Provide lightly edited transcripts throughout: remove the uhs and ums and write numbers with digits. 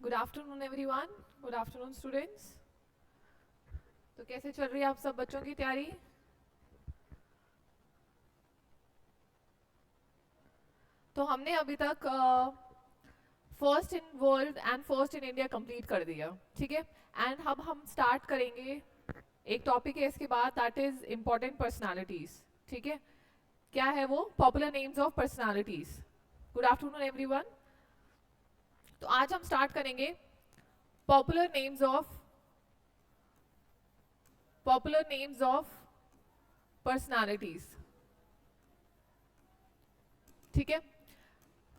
Good afternoon everyone, good afternoon students. तो कैसे चल रही है आप सब बच्चों की तैयारी? तो हमने अभी तक first in world and first in India complete कर दिया, ठीक है। एंड अब हम स्टार्ट करेंगे, एक टॉपिक है इसके बाद, दैट इज इम्पोर्टेंट पर्सनालिटीज, ठीक है। क्या है वो? Popular names of personalities. Good afternoon everyone. तो आज हम स्टार्ट करेंगे पॉपुलर नेम्स ऑफ पर्सनालिटीज, ठीक है।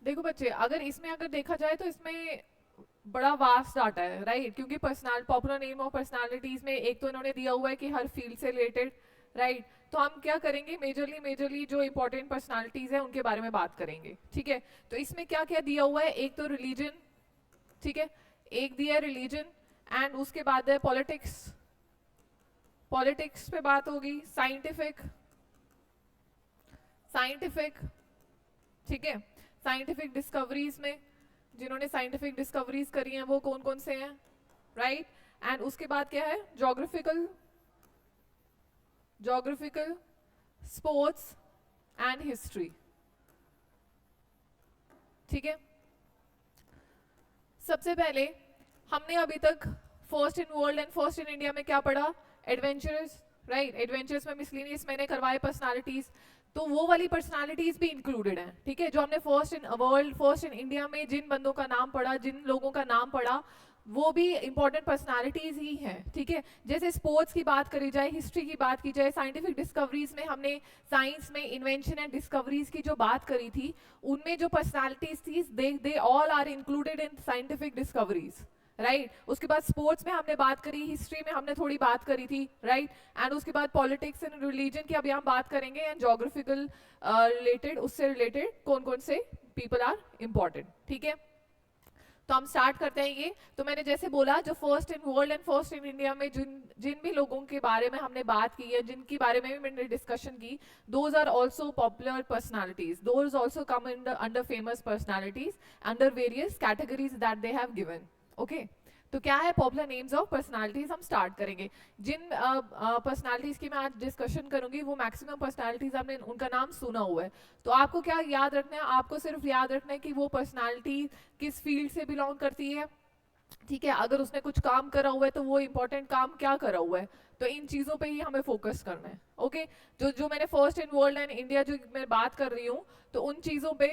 देखो बच्चे, अगर देखा जाए तो इसमें बड़ा वास्ट डाटा है, राइट। क्योंकि पॉपुलर नेम ऑफ पर्सनालिटीज में एक तो इन्होंने दिया हुआ है कि हर फील्ड से रिलेटेड, राइट। तो हम क्या करेंगे, मेजरली जो इंपॉर्टेंट पर्सनालिटीज है उनके बारे में बात करेंगे, ठीक है। तो इसमें क्या क्या दिया हुआ है, एक तो रिलीजन, ठीक है, एक दिया है रिलीजन, एंड उसके बाद है पॉलिटिक्स, पॉलिटिक्स पे बात होगी, साइंटिफिक, ठीक है। साइंटिफिक डिस्कवरीज में जिन्होंने साइंटिफिक डिस्कवरीज करी हैं वो कौन कौन से हैं, राइट। एंड उसके बाद क्या है, जोग्राफिकल, स्पोर्ट्स एंड हिस्ट्री, ठीक है। सबसे पहले हमने अभी तक first in world and first in India में क्या पढ़ा? Adventurous, right. एडवेंचरस में मिसलिनियस मैंने करवाए पर्सनालिटीज, तो वो वाली पर्सनालिटीज भी इंक्लूडेड हैं, ठीक है। जो हमने first in world first in India में जिन बंदों का नाम पढ़ा, जिन लोगों का नाम पढ़ा, वो भी इंपॉर्टेंट पर्सनालिटीज ही हैं, ठीक है। जैसे स्पोर्ट्स की बात करी जाए, हिस्ट्री की बात की जाए, साइंटिफिक डिस्कवरीज में हमने साइंस में इन्वेंशन एंड डिस्कवरीज की जो बात करी थी, उनमें जो पर्सनालिटीज थी they all are included in scientific discoveries, right. उसके बाद स्पोर्ट्स में हमने बात करी, हिस्ट्री में हमने थोड़ी बात करी थी, राइट। एंड उसके बाद पॉलिटिक्स एंड रिलीजन की अभी हम बात करेंगे, एंड जोग्राफिकल रिलेटेड, उससे रिलेटेड कौन कौन से पीपल आर इंपॉर्टेंट, ठीक है। तो हम स्टार्ट करते हैं ये। तो मैंने जैसे बोला, जो first in world and first in India में जिन भी लोगों के बारे में हमने बात की है, जिनके बारे में भी मैंने डिस्कशन की, those are also popular personalities, those also come in under famous personalities under various categories that they have given, okay. तो क्या है पॉपुलर नेम्स ऑफ पर्सनालिटीज, हम स्टार्ट करेंगे। जिन पर्सनालिटीज की मैं आज डिस्कशन करूंगी वो मैक्सिमम पर्सनालिटीज आपने उनका नाम सुना हुआ है। तो आपको क्या याद रखना है, आपको सिर्फ याद रखना है कि वो पर्सनालिटी किस फील्ड से बिलोंग करती है, ठीक है। अगर उसने कुछ काम करा हुआ है तो वो इंपॉर्टेंट काम क्या करा हुआ है, तो इन चीजों पे ही हमें फोकस करना है, ओके। जो जो मैंने first in world and India जो मैं बात कर रही हूँ, तो उन चीजों पे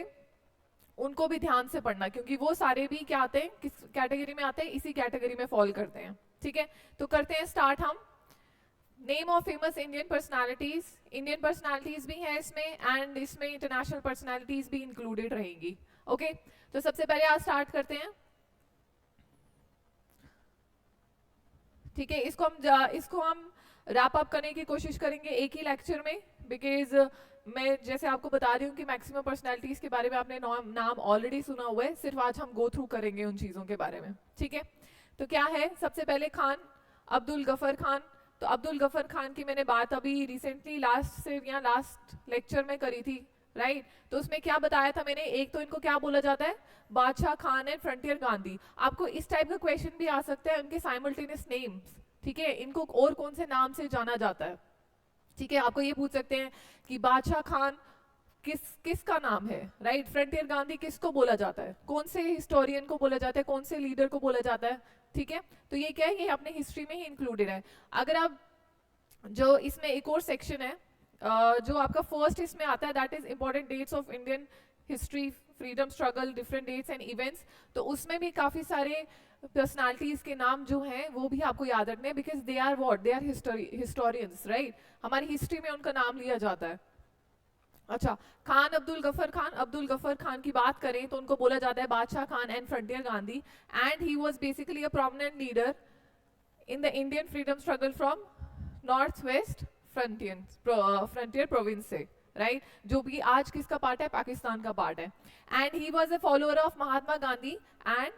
उनको भी ध्यान से पढ़ना, क्योंकि वो सारे भी क्या आते हैं, किस कैटेगरी में आते हैं, इसी कैटेगरी में फॉल करते हैं, ठीक है। तो करते हैं स्टार्ट हम। Name of famous Indian personalities भी है इसमें, एंड इसमें इंटरनेशनल पर्सनालिटीज भी इंक्लूडेड रहेंगी, ओके। तो सबसे पहले आज स्टार्ट करते हैं, ठीक है। इसको हम रैप अप करने की कोशिश करेंगे एक ही लेक्चर में, बिकॉज मैं जैसे आपको बता रही हूँ कि मैक्सिमम पर्सनालिटीज के बारे में आपने नाम ऑलरेडी सुना हुआ है, सिर्फ आज हम गो थ्रू करेंगे उन चीजों के बारे में, ठीक है। तो क्या है, सबसे पहले खान, अब्दुल गफर खान। तो अब्दुल गफर खान की मैंने बात अभी रिसेंटली लास्ट लेक्चर में करी थी, राइट। तो उसमें क्या बताया था मैंने, एक तो इनको क्या बोला जाता है, बादशाह खान एंड फ्रंटियर गांधी। आपको इस टाइप का क्वेश्चन भी आ सकता है, उनके साइमल्टेनियस नेम्स, ठीक है, इनको और कौन से नाम से जाना जाता है, ठीक है। आपको ये पूछ सकते हैं कि बादशाह खान किसका नाम है, राइट। फ्रंटियर गांधी किसको बोला जाता है, कौन से हिस्टोरियन को बोला जाता है, कौन से लीडर को बोला जाता है, ठीक है। तो ये क्या है, ये अपने हिस्ट्री में ही इंक्लूडेड है। अगर आप जो इसमें एक और सेक्शन है, जो आपका फर्स्ट इसमें आता है, that is important dates of Indian history, freedom struggle, different dates and events. तो उसमें भी काफी सारे पर्सनालिटीज के नाम जो हैं वो भी आपको याद रखने हैं, because they are what, they are historians, right. हमारी हिस्ट्री में उनका नाम लिया जाता है। अच्छा, अब्दुल गफर खान की बात करें तो उनको बोला जाता है बादशाह Khan and frontier Gandhi, and he was basically a prominent leader in the Indian freedom struggle from north west frontier province से, राइट, जो भी आज किसका पार्ट है, पाकिस्तान का पार्ट है। And he was a follower of Mahatma Gandhi, and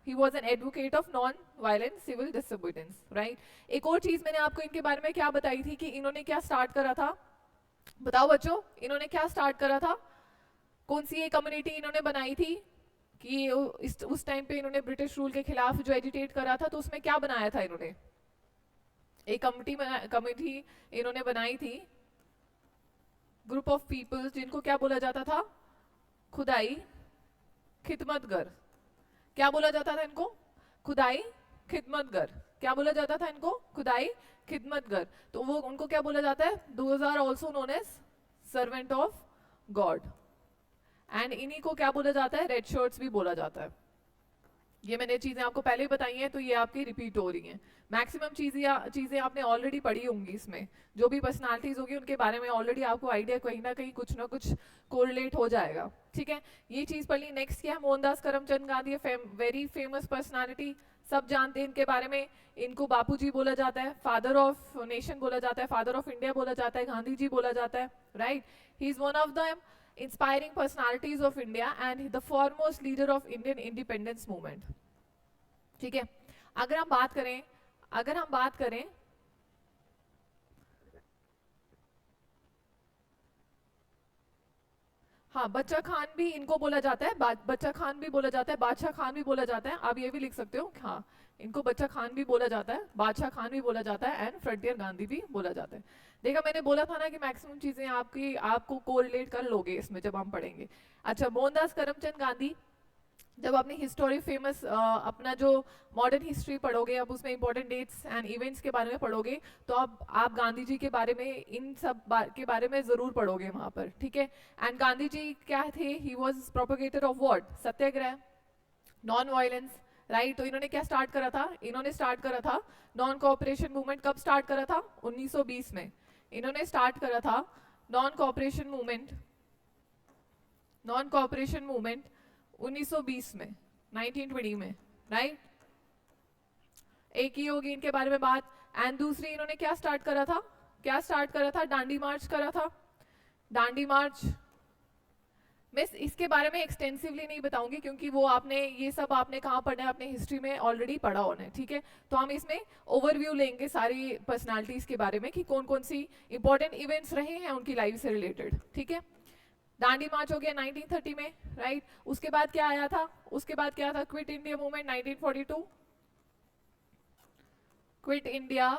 he was an advocate of non violent civil disobedience, right. एक और चीज मैंने आपको इनके बारे में क्या बताई थी कि इन्होंने क्या स्टार्ट करा था, बताओ बच्चों, इन्होंने क्या स्टार्ट करा था, कौन सी ये कम्युनिटी इन्होंने बनाई थी, कि उस टाइम पे इन्होंने ब्रिटिश रूल के खिलाफ जो एजिटेट करा था, तो उसमें क्या बनाया था इन्होंने, एक कमिटी इन्होंने बनाई थी, ग्रुप ऑफ पीपल्स, जिनको क्या बोला जाता था, खुदाई खिदमतगर। क्या बोला जाता था इनको, खुदाई खिदमतगर। क्या बोला जाता था इनको, खुदाई खिदमतगर। तो वो उनको क्या बोला जाता है, those are also known as servant of God. And इन्हीं को क्या बोला जाता है, रेड शर्ट्स भी बोला जाता है। ये मैंने चीजें आपको पहले ही बताई हैं, तो ये आपकी रिपीट हो रही हैं। मैक्सिमम चीजें आपने ऑलरेडी पढ़ी होंगी इसमें, जो भी पर्सनालिटीज होगी उनके बारे में ऑलरेडी आपको आइडिया कहीं ना कहीं कुछ ना कुछ कोरिलेट हो जाएगा। ठीक है, ये चीज पढ़ ली। नेक्स्ट क्या है, Mohandas Karamchand Gandhi, very famous personality, सब जानते हैं इनके बारे में। इनको बापूजी बोला जाता है, फादर ऑफ नेशन बोला जाता है, फादर ऑफ इंडिया बोला जाता है, गांधी जी बोला जाता है, right. He is one of the inspiring personalities of India and the foremost leader of Indian independence movement. ठीक है, अगर हम बात करें हाँ, बच्चा खान भी इनको बोला जाता है, बच्चा खान भी बोला जाता है, बादशाह खान भी बोला जाता है। आप ये भी लिख सकते हो, हाँ, इनको बच्चा खान भी बोला जाता है, बादशाह खान भी बोला जाता है, एंड फ्रंटियर गांधी भी बोला जाता है। देखा, मैंने बोला था ना कि मैक्सिमम चीजें आपको कोरिलेट कर लोगे इसमें जब हम पढ़ेंगे। अच्छा, मोहनदास करमचंद गांधी, जब अपनी हिस्टोरी फेमस अपना जो मॉडर्न हिस्ट्री पढ़ोगे, अब उसमें इंपॉर्टेंट डेट्स एंड इवेंट्स के बारे में पढ़ोगे, तो आप गांधी जी के बारे में, इन सब के बारे में जरूर पढ़ोगे वहां पर। ठीक है, एंड गांधी जी क्या थे, he was propagator of what, Satyagraha, non violence, right. तो इन्होंने क्या स्टार्ट करा था, इन्होंने स्टार्ट करा था नॉन कोऑपरेशन मूवमेंट। कब स्टार्ट करा था, 1920 में इन्होंने स्टार्ट करा था नॉन कोऑपरेशन मूवमेंट, 1920 में, 1920 में, राइट। एक ही होगी इनके बारे में बात। एंड दूसरी, इन्होंने क्या स्टार्ट करा था, डांडी मार्च करा था। डांडी मार्च मैं इसके बारे में एक्सटेंसिवली नहीं बताऊंगी, क्योंकि वो ये सब आपने कहाँ पढ़ना है, अपने हिस्ट्री में ऑलरेडी पढ़ा होना है। ठीक है, तो हम इसमें ओवरव्यू लेंगे सारी पर्सनालिटीज के बारे में कि कौन कौन सी इंपॉर्टेंट इवेंट्स रहे हैं उनकी लाइफ से रिलेटेड। ठीक है, दांडी मार्च हो गया 1930 में, राइट। उसके बाद क्या आया था, quit India movement 1942, quit India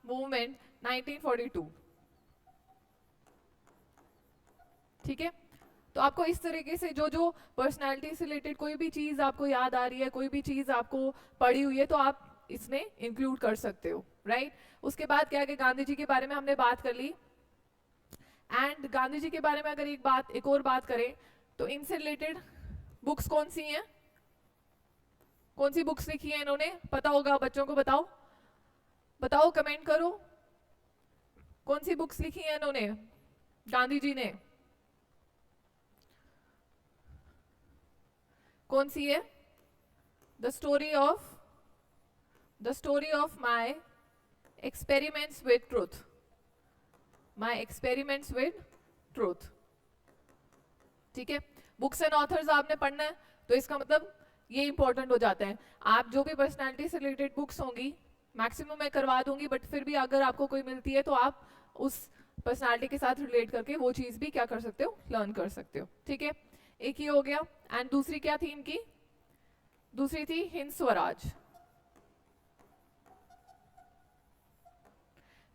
movement 1942। ठीक है, तो आपको इस तरीके से जो पर्सनालिटी से रिलेटेड कोई भी चीज आपको याद आ रही है, कोई भी चीज आपको पढ़ी हुई है, तो आप इसमें इंक्लूड कर सकते हो, राइट। उसके बाद क्या है, गांधी जी के बारे में हमने बात कर ली। एंड गांधी जी के बारे में अगर एक और बात करें, तो इनसे रिलेटेड बुक्स कौन सी हैं, कौन सी बुक्स लिखी है इन्होंने, पता होगा बच्चों को, बताओ कमेंट करो, कौन सी बुक्स लिखी है इन्होंने, गांधी जी ने, कौन सी है, the story of my experiments with truth, ठीक है। बुक्स एंड ऑथर्स आपने पढ़ना है, तो इसका मतलब ये इंपॉर्टेंट हो जाता है। आप जो भी पर्सनालिटी से रिलेटेड बुक्स होंगी, मैक्सिमम मैं करवा दूंगी, बट फिर भी अगर आपको कोई मिलती है तो आप उस पर्सनालिटी के साथ रिलेट करके वो चीज भी क्या कर सकते हो, लर्न कर सकते हो। ठीक है, एक ही हो गया। एंड दूसरी क्या थी इनकी, दूसरी थी हिंद स्वराज।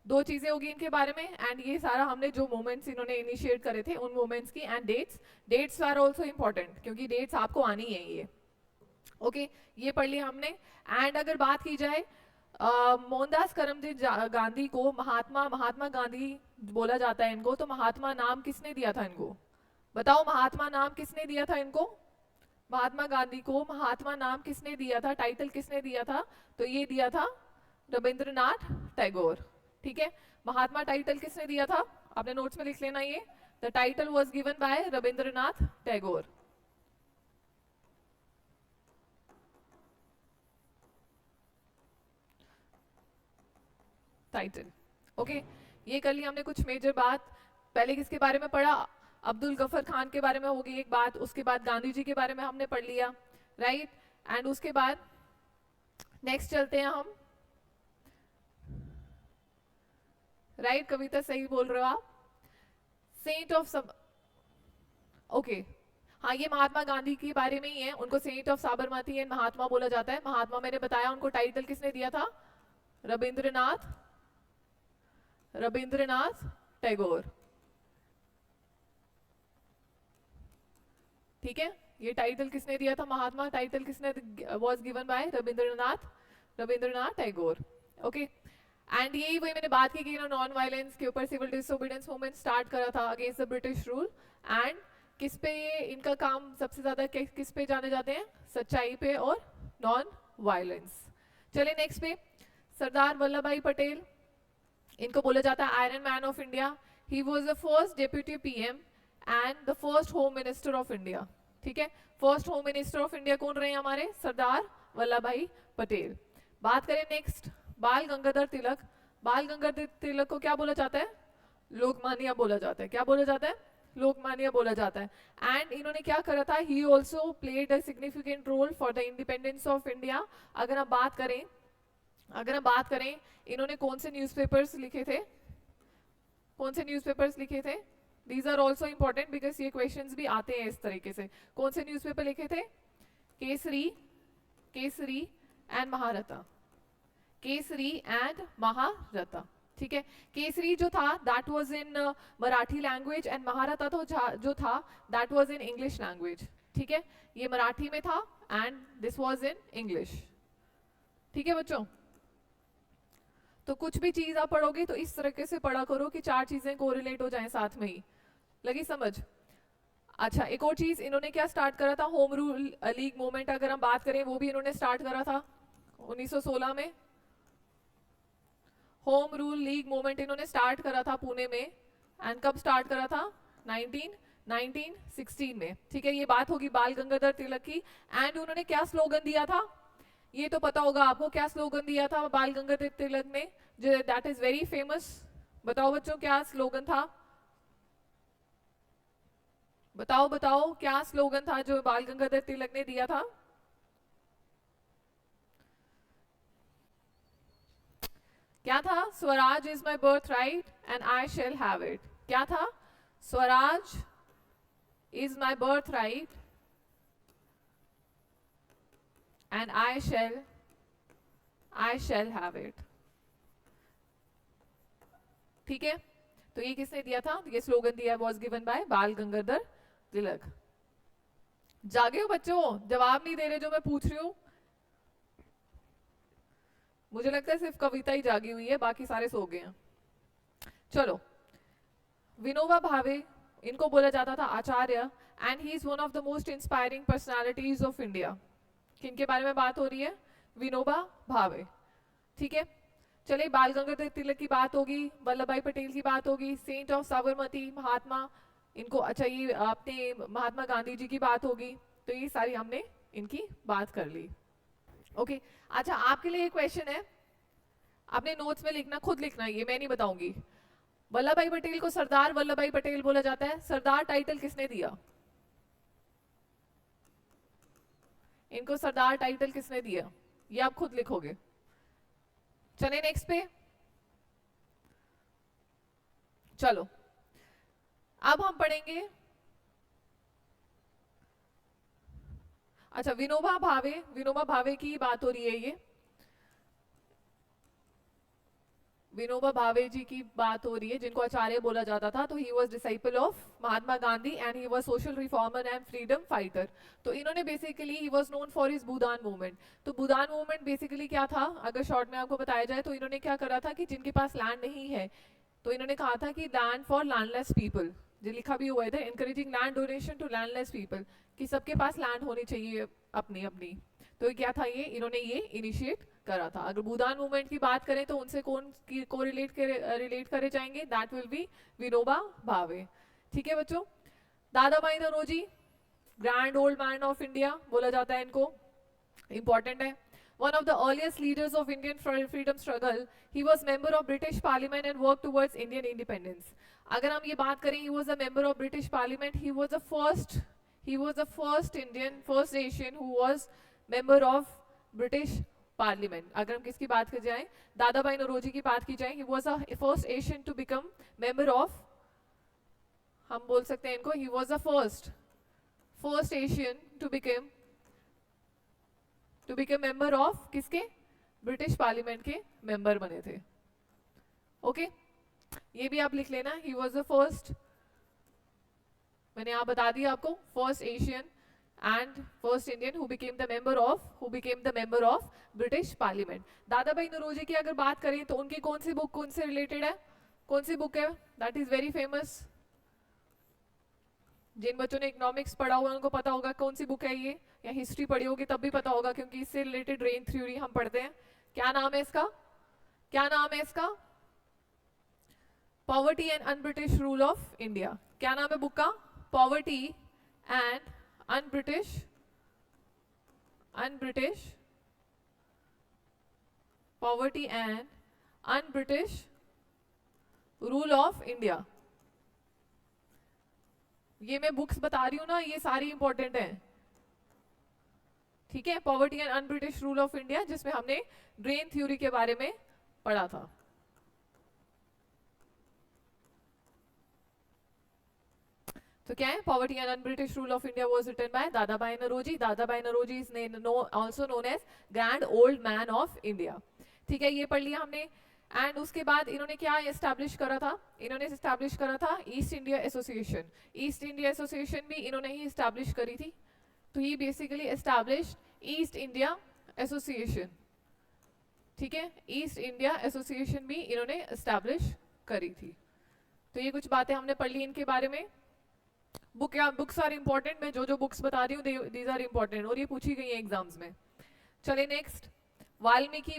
दो चीजें होगी इनके बारे में। एंड ये सारा हमने जो मोमेंट्स इन्होंने इनिशिएट करे थे उन मोमेंट्स की, and dates are also important, क्योंकि डेट्स आपको आनी है ये। ओके, ये पढ़ लिया हमने। एंड अगर बात की जाए मोहनदास करमचंद गांधी को महात्मा गांधी बोला जाता है इनको, तो महात्मा नाम किसने दिया था इनको, बताओ, महात्मा नाम किसने दिया था इनको, महात्मा गांधी को महात्मा नाम किसने दिया था, टाइटल किसने दिया था, तो ये दिया था रविंद्रनाथ टैगोर। ठीक है, महात्मा टाइटल किसने दिया था, आपने नोट्स में लिख लेना ये, the title was given by Rabindranath Tagore. Title, okay, ये कर लिया हमने कुछ मेजर बात। पहले किसके बारे में पढ़ा, अब्दुल गफर खान के बारे में होगी एक बात, उसके बाद गांधी जी के बारे में हमने पढ़ लिया, राइट। एंड उसके बाद नेक्स्ट चलते हैं हम, राइट, कविता सही बोल रहे हो आप, सेंट ऑफ सब, ओके, हाँ, ये महात्मा गांधी के बारे में ही है, उनको सेंट ऑफ साबरमती एंड महात्मा बोला जाता है। महात्मा मैंने बताया, उनको टाइटल किसने दिया था? रविंद्रनाथ रविंद्रनाथ टैगोर। ठीक है, ये टाइटल किसने दिया था? महात्मा टाइटल किसने was given by Rabindranath Tagore. Okay, and यही वही मैंने बात की कि नॉन वायलेंस के ऊपर सिविल डिसोबीडियंस मूवमेंट स्टार्ट करा था against the British rule. And किस पे ये इनका काम सबसे ज्यादा किस पे जाने जाते हैं? सच्चाई पे और नॉन वायलेंस। चले नेक्स्ट पे, सरदार वल्लभ भाई पटेल, इनको बोला जाता है iron man of India. He was the first deputy PM and the first home minister of India. ठीक है, first home minister of India कौन रहे हमारे? सरदार वल्लभ भाई पटेल। बात करें नेक्स्ट, बाल गंगाधर तिलक। बाल गंगाधर तिलक को क्या बोला जाता है? लोकमान्य बोला जाता है। क्या बोला जाता है? लोकमान्य बोला जाता है। एंड इन्होंने क्या करा था? He also played a significant role for the independence of India. अगर हम बात करें इन्होंने कौन से न्यूज़पेपर्स लिखे थे? कौन से न्यूज़पेपर्स लिखे थे? These are also important because ये क्वेश्चंस भी आते हैं इस तरीके से। कौन से न्यूज़पेपर लिखे थे? केसरी एंड महारथा। केसरी एंड महारथा। ठीक है, केसरी जो था that was in Marathi language and Mahratta तो जो था that was in English language. ठीक है, ये मराठी में था and this was in English. ठीक है बच्चों, तो कुछ भी चीज आप पढ़ोगे तो इस तरीके से पढ़ा करो कि चार चीजें कोरिलेट हो जाएं साथ में ही। लगी समझ? अच्छा, एक और चीज इन्होंने क्या स्टार्ट करा था? होम रूल लीग मूवमेंट अगर हम बात करें वो भी इन्होंने स्टार्ट करा था 1916 में। होम रूल लीग मूवमेंट इन्होंने स्टार्ट करा था पुणे में। एंड कब स्टार्ट करा था? 1916 में। ठीक है, ये बात होगी बाल गंगाधर तिलक की। एंड उन्होंने क्या स्लोगन दिया था? ये तो पता होगा आपको, क्या स्लोगन दिया था बाल गंगाधर तिलक ने, जो दैट इज वेरी फेमस। बताओ बच्चों, क्या स्लोगन था? बताओ क्या स्लोगन था जो बाल गंगाधर तिलक ने दिया था? क्या था? Swaraj is my birth right and I shall have it. क्या था? Swaraj is my birth right and I shall have it. ठीक है, तो ये किसने दिया था? ये स्लोगन दिया वॉज गिवन बाय बाल गंगाधर तिलक। जागे हो बच्चों? जवाब नहीं दे रहे जो मैं पूछ रही हूं। मुझे लगता है सिर्फ कविता ही जागी हुई है, बाकी सारे सो गए हैं। चलो, विनोबा भावे, इनको बोला जाता था Acharya and he is one of the most inspiring personalities of India. किनके बारे में बात हो रही है? विनोबा भावे। ठीक है, चलिए बाल गंगाधर तिलक की बात होगी, वल्लभ भाई पटेल की बात होगी, सेंट ऑफ साबरमती महात्मा इनको, अच्छा ये आपने महात्मा गांधी जी की बात होगी। तो ये सारी हमने इनकी बात कर ली। ओके, अच्छा आपके लिए एक क्वेश्चन है, आपने नोट्स में लिखना, खुद लिखना, ये मैं नहीं बताऊंगी। वल्लभ भाई पटेल को सरदार वल्लभ भाई पटेल बोला जाता है। सरदार टाइटल किसने दिया? इनको सरदार टाइटल किसने दिया? ये आप खुद लिखोगे। चले नेक्स्ट पे। चलो अब हम पढ़ेंगे, अच्छा विनोबा भावे की बात हो रही है। ये विनोबा भावे जी की बात हो रही है, जिनको आचार्य बोला जाता था। तो he was disciple of Mahatma Gandhi and he was social reformer and freedom fighter. तो इन्होंने basically he was known for his Bhoodan movement. तो भूदान मूवमेंट बेसिकली क्या था, अगर शॉर्ट में आपको बताया जाए, तो इन्होंने क्या करा था कि जिनके पास लैंड नहीं है, तो इन्होंने कहा था कि लैंड फॉर लैंडलेस पीपल, जो लिखा भी हुआ है इधर, encouraging land donation to landless people, कि सबके पास लैंड होनी चाहिए अपनी अपनी। तो क्या था ये, इन्होंने ये इनिशिएट करा था। अगर भूदान मूवमेंट की बात करें तो उनसे कौन को रिलेट करे जाएंगे? That will B Vinoba Bhave. ठीक है बच्चों, Dadabhai Naoroji, grand old man of India बोला जाता है इनको, इंपॉर्टेंट है। One of the earliest leaders of Indian freedom struggle, he was member of British Parliament and worked towards Indian independence. अगर हम ये बात करें, he was a member of British Parliament. He was the first Indian, first Asian who was member of British Parliament. अगर हम किसकी बात कर जाएं, दादा भाई नौरोजी की बात की जाए, he was the first Asian to become member of, हम बोल सकते हैं इनको, he was the first first Asian to become member of किसके, ब्रिटिश पार्लियामेंट के मेंबर बने थे। ओके ये भी आप लिख लेना, ही वॉज द फर्स्ट, मैंने यहाँ बता दिया आपको, first Asian and first Indian who became the member of British parliament. दादा भाई नौरोजी की अगर बात करें तो उनकी कौन सी बुक कौन से रिलेटेड है, कौन सी बुक है दैट इज वेरी फेमस, जिन बच्चों ने इकोनॉमिक्स पढ़ा हुआ उनको पता होगा कौन सी बुक है ये, या हिस्ट्री पढ़ी होगी तब भी पता होगा क्योंकि इससे रिलेटेड रेन थ्योरी हम पढ़ते हैं। क्या नाम है इसका, क्या नाम है इसका, poverty and unbritish rule of India. क्या नाम है बुक का, poverty and un-British poverty and unbritish rule of India. ये मैं बुक्स बता रही हूं ना, ये सारी इंपॉर्टेंट है, ठीक है। Poverty and unbritish rule of India जिसमें हमने ड्रेन थ्योरी के बारे में पढ़ा था। तो क्या है, poverty and unbritish rule of India was written by Dadabhai Naoroji. Dadabhai Naoroji is also known as grand old man of India, ठीक है। ये पढ़ लिया हमने। एंड उसके बाद इन्होंने क्या एस्टैब्लिश करा था, इन्होंने एस्टैब्लिश करा था East India Association. East India Association भी इन्होंने ही एस्टैब्लिश करी थी, तो he basically establish East India Association, ठीक है। ईस्ट इंडिया एसोसिएशन भी इन्होंने एस्टैब्लिश करी थी। तो ये कुछ बातें हमने पढ़ ली इनके बारे में। बुक्स आर इंपॉर्टेंट, मैं जो जो बुक्स बता रही हूँ दीज आर इंपॉर्टेंट और ये पूछी गई है एग्जाम्स में। चले next, Valmiki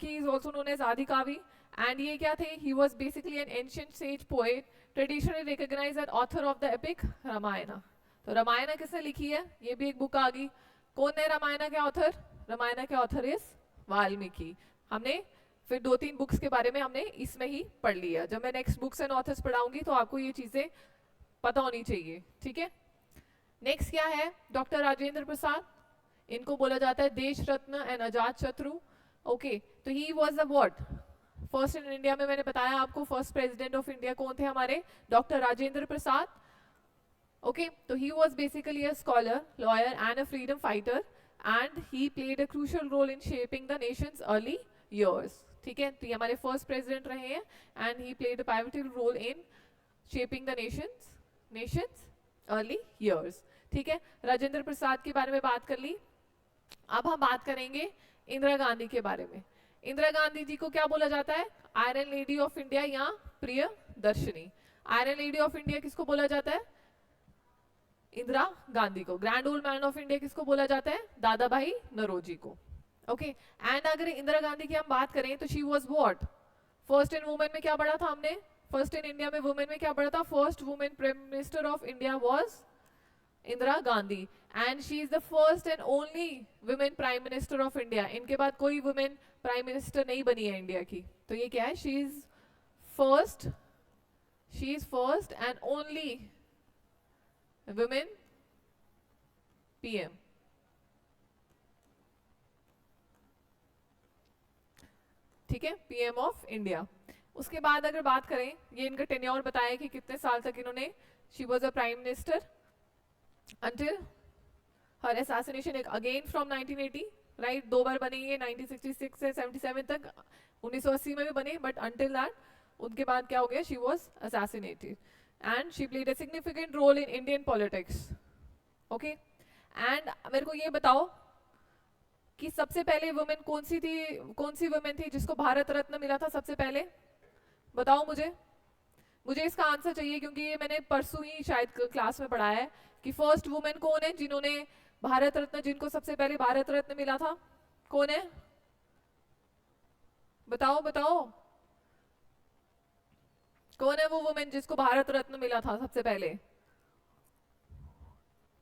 is also known as Adikavi and ये क्या थे, he was basically an ancient sage poet traditionally recognised as author of the epic Ramayana. तो रामायण किसने लिखी है, ये भी एक बुक आ गई। कौन है रामायण के ऑथर, रामायण के ऑथर इज वाल्मीकि। हमने फिर 2-3 बुक्स के बारे में हमने इसमें ही पढ़ लिया। जब मैं नेक्स्ट बुक्स एंड ऑथर्स पढ़ाऊंगी तो आपको ये चीजें पता होनी चाहिए, ठीक है। नेक्स्ट क्या है, डॉक्टर राजेंद्र प्रसाद, इनको बोला जाता है देश रत्न एंड अजात शत्रु। ओके तो he was a what, first in India में मैंने बताया आपको फर्स्ट प्रेसिडेंट ऑफ इंडिया कौन थे हमारे, डॉक्टर राजेंद्र प्रसाद। ओके तो he was basically a scholar, lawyer and a freedom fighter and he played a crucial role in shaping the nation's early years, ठीक है। तो ये हमारे फर्स्ट प्रेसिडेंट रहे हैं and he played a pivotal role in shaping the nation's early years, ठीक है। राजेंद्र प्रसाद के बारे में बात कर ली। अब हम बात करेंगे इंदिरा गांधी के बारे में। इंदिरा गांधी जी को क्या बोला जाता है, आयरन लेडी ऑफ इंडिया या प्रिय दर्शनी। आयरन लेडी ऑफ इंडिया किसको बोला जाता है, इंदिरा गांधी को। Grand old man of India किसको बोला जाता है, दादा भाई नौरोजी को। ओके एंड अगर इंदिरा गांधी की हम बात करें तो she was what, first in women में क्या पढ़ा था हमने, फर्स्ट इन इंडिया में वुमेन में क्या पढ़ा था, first women prime minister of India was Indira Gandhi and she is the first and only women prime minister of India. इनके बाद कोई वुमेन प्राइम मिनिस्टर नहीं बनी है इंडिया की। तो ये क्या है, she is first and only women PM, ठीक है, पीएम ऑफ इंडिया। उसके बाद अगर बात करें, ये इनका टेन्योर बताया कि कितने साल तक इन्होंने, she was a prime minister until her assassination again from 1980, right, 2 बार बनी है, 1966 से 77 तक, 1980 में भी बने, बट until that उनके बाद क्या हो गया, she was assassinated and she played a significant role in Indian politics. Okay, and मेरे को ये बताओ कि सबसे पहले वुमेन कौन सी वुमेन थी जिसको भारत रत्न मिला था सबसे पहले, बताओ मुझे इसका आंसर चाहिए क्योंकि ये मैंने परसों ही शायद क्लास में पढ़ा है कि फर्स्ट वुमेन कौन है जिन्होंने भारत रत्न, जिनको सबसे पहले भारत रत्न मिला था, कौन है, बताओ कौन है वो वुमेन जिसको भारत रत्न मिला था सबसे पहले,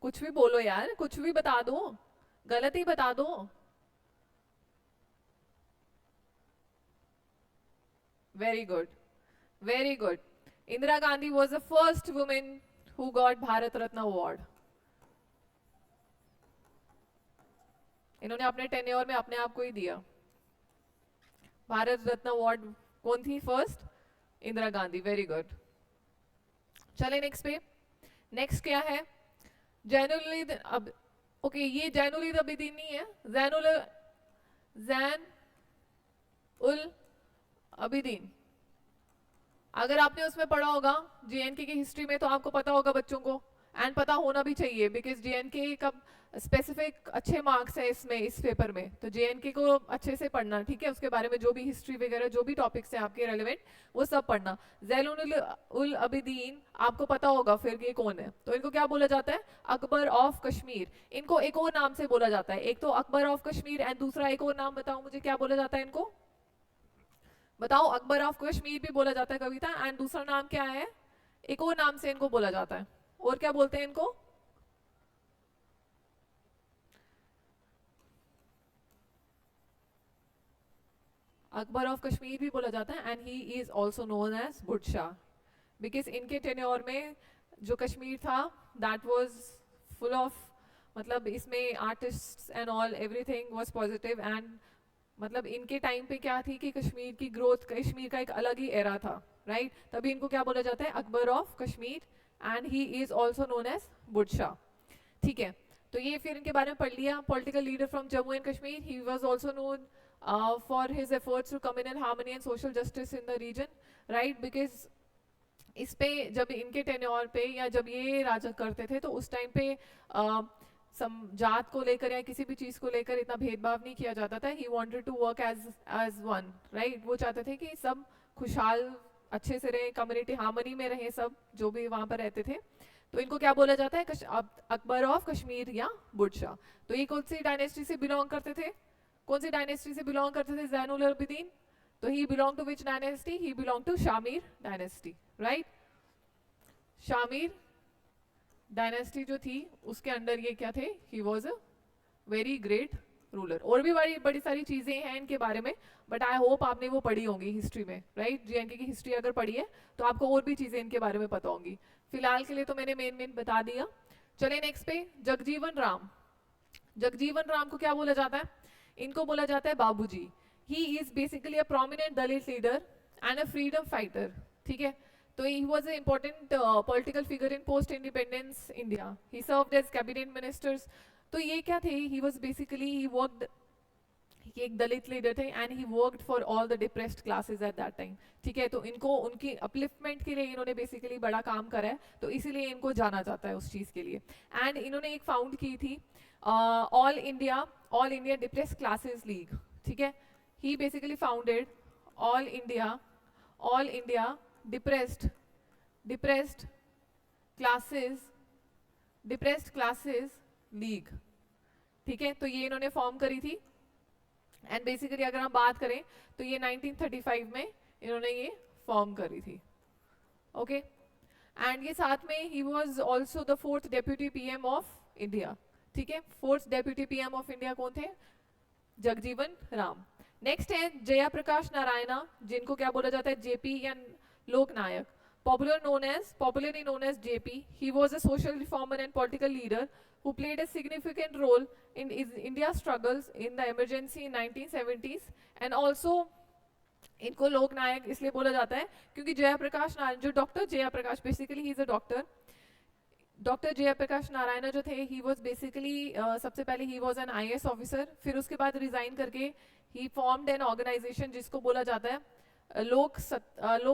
कुछ भी बोलो यार, कुछ भी बता दो, गलत ही बता दो। Very good, Indira Gandhi was the first woman who got Bharat Ratna award. इन्होंने अपने टेन्योर में अपने आप को ही दिया भारत रत्न अवार्ड। कौन थी first, Indira Gandhi. Very good. चले नेक्स्ट पे, नेक्स्ट क्या है, जैनुल अब ओके, ये जैनुल अबिदीन नहीं है, जैन उल अबिदीन। अगर आपने उसमें पढ़ा होगा जेएनके की हिस्ट्री में तो आपको पता होगा बच्चों को, एंड पता होना भी चाहिए, बिकॉज जेएनके का स्पेसिफिक अच्छे मार्क्स है इसमें, इस पेपर में, तो जेएनके को अच्छे से पढ़ना, ठीक है, उसके बारे में जो भी हिस्ट्री वगैरह जो भी टॉपिक्स हैं आपके रेलेवेंट वो सब पढ़ना। जैनुल उल अबिदीन आपको पता होगा फिर ये कौन है, तो इनको क्या बोला जाता है, अकबर ऑफ कश्मीर। इनको एक और नाम से बोला जाता है, एक तो अकबर ऑफ कश्मीर एंड दूसरा एक और नाम बताओ मुझे क्या बोला जाता है इनको, बताओ। अकबर ऑफ कश्मीर भी बोला जाता है कविता, एंड दूसरा नाम क्या है, एक और नाम से इनको बोला जाता है, और क्या बोलते हैं इनको, अकबर ऑफ कश्मीर भी बोला जाता है, and he is also known as Budshah, because इनके टेन्योर में जो कश्मीर था दैट वाज फुल ऑफ, मतलब इसमें artist and all everything was positive, and मतलब इनके टाइम पे क्या थी कि कश्मीर की ग्रोथ, कश्मीर का एक अलग ही एरा था, राइट तभी इनको क्या बोला जाता है, Akbar of Kashmir, and he is also known as Budshah. ठीक है, तो ये फिर इनके बारे में पढ़ लिया। Political leader from Jammu and Kashmir, he was also known for his efforts to come in harmony and social justice in the region, right, because इस पे जब इनके टेन्योर पे या जब ये राज करते थे तो उस टाइम पे जात को लेकर या किसी भी चीज को लेकर इतना भेदभाव नहीं किया जाता था। He wanted to work as one, right, वो चाहते थे कि सब खुशहाल अच्छे से रहे, कम्युनिटी हार्मनी में रहे सब जो भी वहां पर रहते थे। तो इनको क्या बोला जाता है, अकबर ऑफ कश्मीर या बुटशाह। तो ये कौन सी डायनेस्टी से बिलोंग करते थे, कौन सी डायनेस्टी से बिलोंग करते थे जैनुल अबिदीन, तो he belong to which dynasty, he belong to Shahmir dynasty, right. Shahmir dynasty जो थी उसके अंडर ये क्या थे, he was a very great ruler. और भी बड़ी बड़ी सारी चीजें हैं इनके बारे में, बट आई होप आपने वो पढ़ी होंगी हिस्ट्री में, राइट, जेएनके की हिस्ट्री अगर पढ़ी है तो आपको और भी चीजें इनके बारे में पता होंगी। फिलहाल के लिए तो मैंने मेन मेन बता दिया। चले नेक्स्ट पे, जगजीवन राम। जगजीवन राम को क्या बोला जाता है, इनको बोला जाता है बाबूजी। ही is basically a prominent Dalit leader and a freedom fighter, ठीक है। तो he was an important political figure in post independence India. He served as cabinet ministers. तो ये क्या थे, he was basically he worked, ये एक दलित लीडर थे and he worked for all the depressed classes at that time, ठीक है। तो इनको उनकी अपलिफ्टमेंट के लिए इन्होंने बेसिकली बड़ा काम करा है, तो इसीलिए इनको जाना जाता है उस चीज के लिए। एंड इन्होंने एक फाउंड की थी all India depressed classes league, ठीक है। He basically founded all India depressed classes league, ठीक है। तो ये इन्होंने फॉर्म करी थी, एंड बेसिकली अगर हम बात करें तो ये 1935 में इन्होंने ये फॉर्म करी थी, ओके। एंड ये साथ में he was also the 4th deputy PM of India, ठीक है। 4th deputy PM of India कौन थे, जगजीवन राम। नेक्स्ट है जयप्रकाश नारायणा, जिनको क्या बोला जाता है, जेपी या लोकनायक, popularly known as JP. He was a social reformer and political leader who played a significant role in India's struggles in the emergency in 1970s, and also इनको लोक नायक इसलिए बोला जाता है क्योंकि जयप्रकाश नारायण, जो doctor Jayaprakash, basically he is a doctor, doctor Jayaprakash Narayan जो थे, ही वाज बेसिकली सबसे पहले he was an IAS officer, फिर उसके बाद रिजाइन करके ही फॉर्म्ड एन ऑर्गेनाइजेशन जिसको बोला जाता है लोक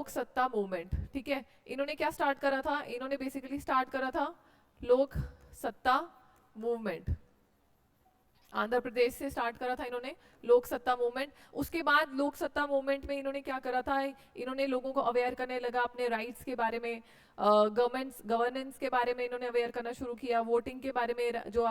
सत्ता मूवमेंट, ठीक है। इन्होंने क्या स्टार्ट करा था, इन्होंने बेसिकली स्टार्ट करा था लोक सत्ता मूवमेंट, आंध्र प्रदेश से स्टार्ट करा था इन्होंने लोक सत्ता मूवमेंट। उसके बाद लोक सत्ता मूवमेंट में इन्होंने क्या करा था, इन्होंने लोगों को अवेयर करने लगा अपने राइट्स के बारे में, गवर्नेंस के बारे में इन्होंने अवेयर करना शुरू किया, वोटिंग के बारे में, जो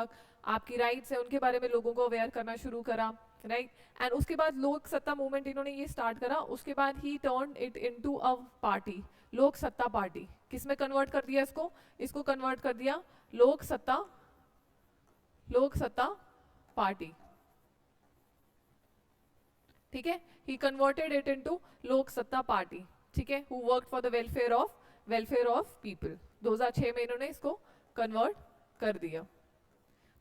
आपकी राइट्स है उनके बारे में लोगों को अवेयर करना शुरू करा, राइट। एंड उसके बाद लोक सत्ता मूवमेंट इन्होंने ये स्टार्ट करा, उसके बाद ही turn it into a party, लोक सत्ता पार्टी। किसमें कन्वर्ट कर दिया इसको, इसको कन्वर्ट कर दिया लोक सत्ता पार्टी, ठीक है। ही कन्वर्टेड इट इनटू लोक सत्ता पार्टी, ठीक है, who worked for the welfare of people. 2006 में इन्होंने इसको कन्वर्ट कर दिया।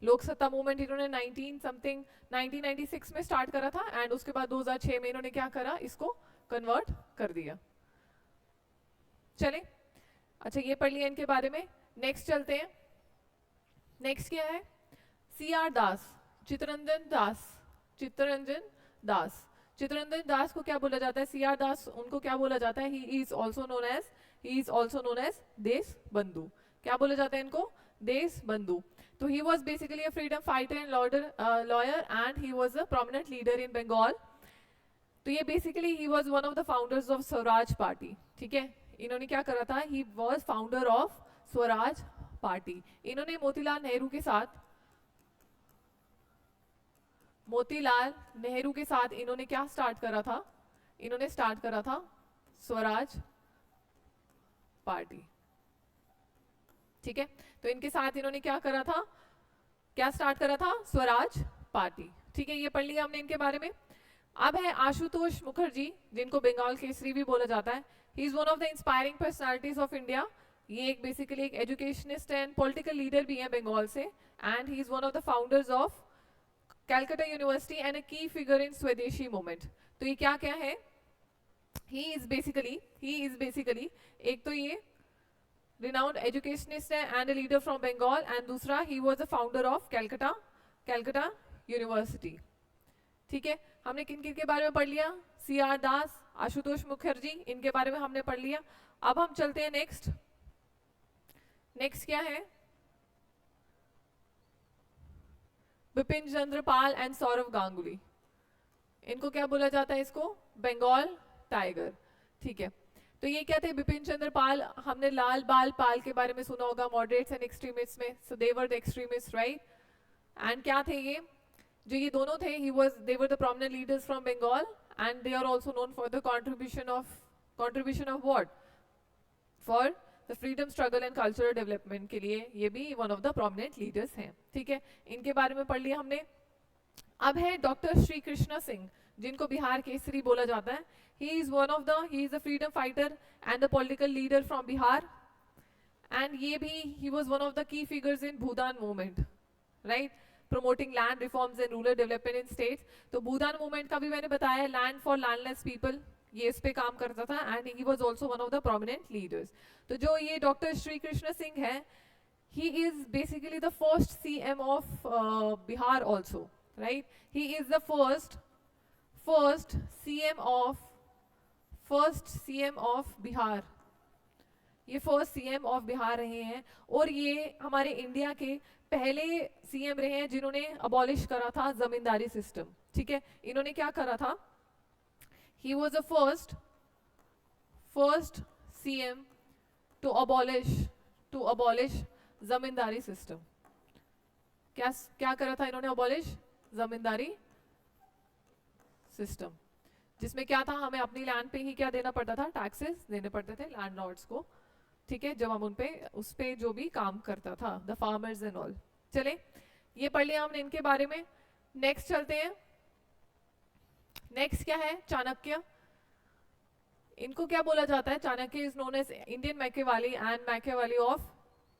लोक सत्ता मूवमेंट इन्होंने 1996 में स्टार्ट करा था, एंड उसके बाद 2006 में इन्होंने क्या करा, इसको कन्वर्ट कर दिया। चले, अच्छा ये पढ़ लिया इनके बारे में। नेक्स्ट चलते हैं, नेक्स्ट क्या है, सी आर दास, चित्तरंजन दास, चित्तरंजन दास। चित्तरंजन दास को क्या बोला जाता है, सी आर दास उनको क्या बोला जाता है, he is also known as Deshbandhu. क्या बोला जाता है इनको, देश बंधु। तो he was basically a freedom fighter and lawyer and he was a prominent leader in Bengal. तो ये basically he was one of the founders of Swaraj party, ठीक है। इन्होंने क्या करा था, he was founder of Swaraj party. इन्होंने मोतीलाल नेहरू के साथ इन्होंने क्या स्टार्ट करा था, इन्होंने स्टार्ट करा था स्वराज पार्टी, ठीक है। तो इनके साथ इन्होंने क्या करा था, क्या स्टार्ट करा था, स्वराज पार्टी, ठीक है। ये पढ़ लिया हमने इनके बारे में। अब है आशुतोष मुखर्जी, जिनको बंगाल केसरी भी बोला जाता है। He is one of the inspiring personalities of India. ये एक बेसिकली एक एजुकेशनिस्ट एंड पॉलिटिकल लीडर भी है बंगाल से, and he is one of the founders of Calcutta university and a key figure इन स्वदेशी मूवमेंट। तो ये क्या क्या है, ही इज बेसिकली एक तो ये renowned educationist and a leader from Bengal, and दूसरा he was the founder of Calcutta university, ठीक है। हमने किन किन के बारे में पढ़ लिया, सी आर दास, आशुतोष मुखर्जी, इनके बारे में हमने पढ़ लिया। अब हम चलते हैं नेक्स्ट क्या है, बिपिन चंद्र पाल एंड सौरव गांगुली। इनको क्या बोला जाता है, इसको बंगाल टाइगर, ठीक है। तो ये क्या थे, बिपिन चंद्र पाल, हमने लाल बाल पाल के बारे में सुना होगा मॉडरेट्स एंड एक्सट्रीमिस्ट में, so they were the extremist, right. And क्या थे ये, जो ये दोनों थे, they were the prominent leaders from Bengal, and they are also known for the contribution of what, for the freedom struggle and cultural development के लिए ये भी one of the prominent leaders हैं, ठीक है। इनके बारे में पढ़ लिया हमने। अब है डॉक्टर श्री कृष्णा सिंह, जिनको बिहार केसरी बोला जाता है। he is a freedom fighter and a political leader from Bihar, and he was one of the key figures in Bhudan movement, right, promoting land reforms and rural development in states। तो Bhudan movement का भी मैंने बताया, land for landless people, ये इस पे काम करता था, and he was also one of the prominent leaders। तो जो ये डॉक्टर श्री कृष्ण सिंह है, he is basically the first CM of Bihar also, right। he is the first CM of Bihar, ये फर्स्ट CM ऑफ बिहार रहे हैं, और ये हमारे इंडिया के पहले CM रहे हैं जिन्होंने अबॉलिश करा था जमींदारी सिस्टम, ठीक है। इन्होंने क्या करा था, he was the first CM to abolish zamindari system. क्या करा था इन्होंने, अबॉलिश जमींदारी सिस्टम, जिसमें क्या था, हमें अपनी लैंड पे ही क्या देना पड़ता था, टैक्सेस देने पड़ते थे लैंडलॉर्ड्स को, ठीक है, जब हम उस पे जो भी काम करता था, द फार्मर्स एंड ऑल। चले, ये पढ़ लिया हमने इनके बारे में। नेक्स्ट चलते हैं, नेक्स्ट क्या है, चाणक्य। इनको क्या बोला जाता है, Chanakya is known as Indian Machiavelli and Machiavelli of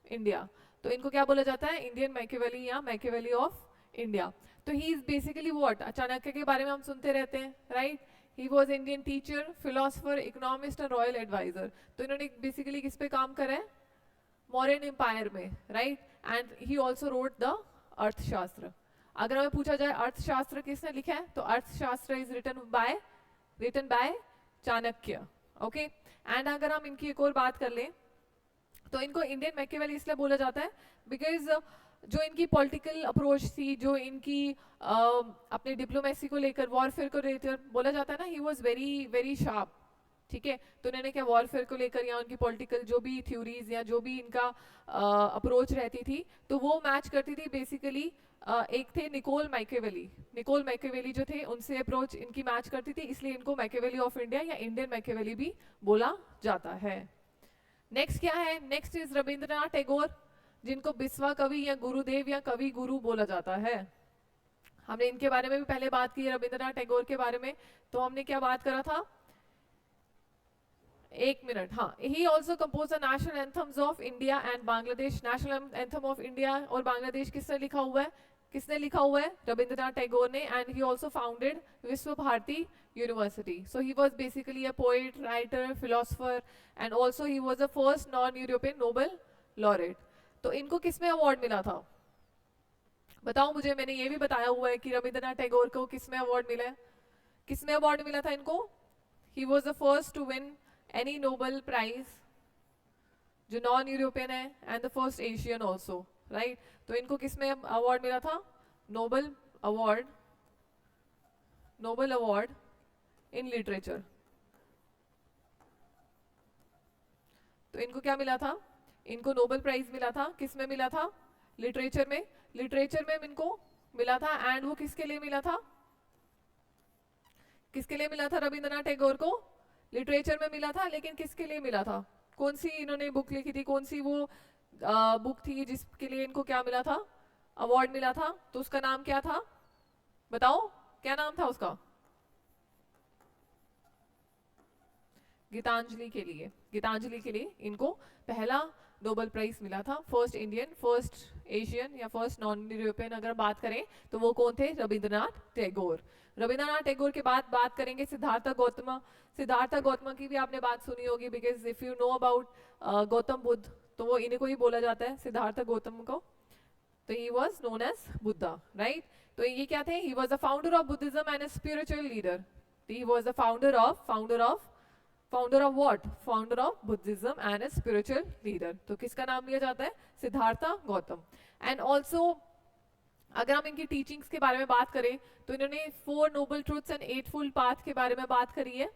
India. तो इनको क्या बोला जाता है, इंडियन मैकियावेली या मैकियावेली ऑफ इंडिया। तो he is basically what, Chanakya के बारे में हम सुनते रहते हैं, right. He was Indian teacher, philosopher, economist और रॉयल एडवाइजर। तो इन्होंने बेसिकली किस पे काम करा है, मौर्यन एम्पायर में, right. And he also wrote the Arthashastra. अगर हमें पूछा जाए अर्थशास्त्र किसने लिखा है, तो Arthashastra is written by Chanakya, okay. And अगर हम इनकी एक और बात कर लें, तो इनको इंडियन मैकियावेली इसलिए बोला जाता है बिकॉज जो इनकी पॉलिटिकल अप्रोच थी, जो इनकी अपने डिप्लोमेसी को लेकर, वॉरफेयर को लेकर बोला जाता है ना, ही वॉज वेरी शार्प, ठीक है। तो उन्होंने क्या वॉरफेयर को लेकर या उनकी पॉलिटिकल जो भी थ्योरीज या जो भी इनका अप्रोच रहती थी, तो वो मैच करती थी बेसिकली। एक थे निकोल मैकियावेली जो थे, उनसे अप्रोच इनकी मैच करती थी, इसलिए इनको मैकियावेली ऑफ इंडिया या इंडियन मैकियावेली भी बोला जाता है। नेक्स्ट क्या है, नेक्स्ट इज रविंद्रनाथ टैगोर, जिनको बिस्वा कवि या गुरुदेव या कवि गुरु बोला जाता है। हमने इनके बारे में भी पहले बात की, रविंद्रनाथ टैगोर के बारे में। तो हमने क्या बात करा था, एक मिनट, हाँ। He also compose the national anthems of India and Bangladesh. National anthem of India और बांग्लादेश किसने लिखा हुआ है, रविंद्रनाथ टैगोर ने। And he also founded Vishwa Bharati university. So he was basically a poet, writer, philosopher, and also he was the first non European Nobel laureate. तो इनको किसमें award मिला था, बताओ मुझे, मैंने ये भी बताया हुआ है कि रविंद्रनाथ टैगोर को किसमें अवार्ड मिला है, किसमें अवार्ड मिला था इनको? He was the first to win any Nobel prize, जो नॉन यूरोपियन है, and the first Asian also, right? तो इनको किसमें अवार्ड मिला था? Nobel award, Nobel award in literature. तो इनको क्या मिला था? इनको नोबेल प्राइज मिला था। किसमें मिला था? लिटरेचर में। लिटरेचर में इनको मिला था, एंड वो किसके लिए मिला था? किसके लिए मिला था रविंद्रनाथ टैगोर को? लिटरेचर में मिला था, लेकिन किसके लिए मिला था? कौन सी इन्होंने बुक लिखी थी, कौन सी वो बुक थी जिसके लिए इनको क्या मिला था? अवार्ड मिला था। तो उसका नाम क्या था? बताओ, क्या नाम था उसका? गीतांजलि के लिए, गीतांजलि के लिए इनको पहला नोबेल प्राइज मिला था। फर्स्ट इंडियन, फर्स्ट एशियन या फर्स्ट नॉन यूरोपियन अगर बात करें तो वो कौन थे? रविंद्रनाथ टैगोर। रविंद्रनाथ टैगोर के बाद बात करेंगे सिद्धार्थ गौतम। सिद्धार्थ गौतम की भी आपने बात सुनी होगी, because if you know about Gautam Buddha, तो वो इन्हीं को ही बोला जाता है, सिद्धार्थ गौतम को। तो he was known as Buddha, right? तो ये क्या थे? He was the founder of Buddhism and a spiritual leader. He was the founder of founder of what? Founder of Buddhism and a spiritual leader. तो किसका नाम लिया जाता है? सिद्धार्थ गौतम। एंड ऑल्सो अगर हम इनकी टीचिंग्स के बारे में बात करें तो इन्होंने 4 नोबल ट्रूथ्स एंड 8 पाथ के बारे में बात करी है।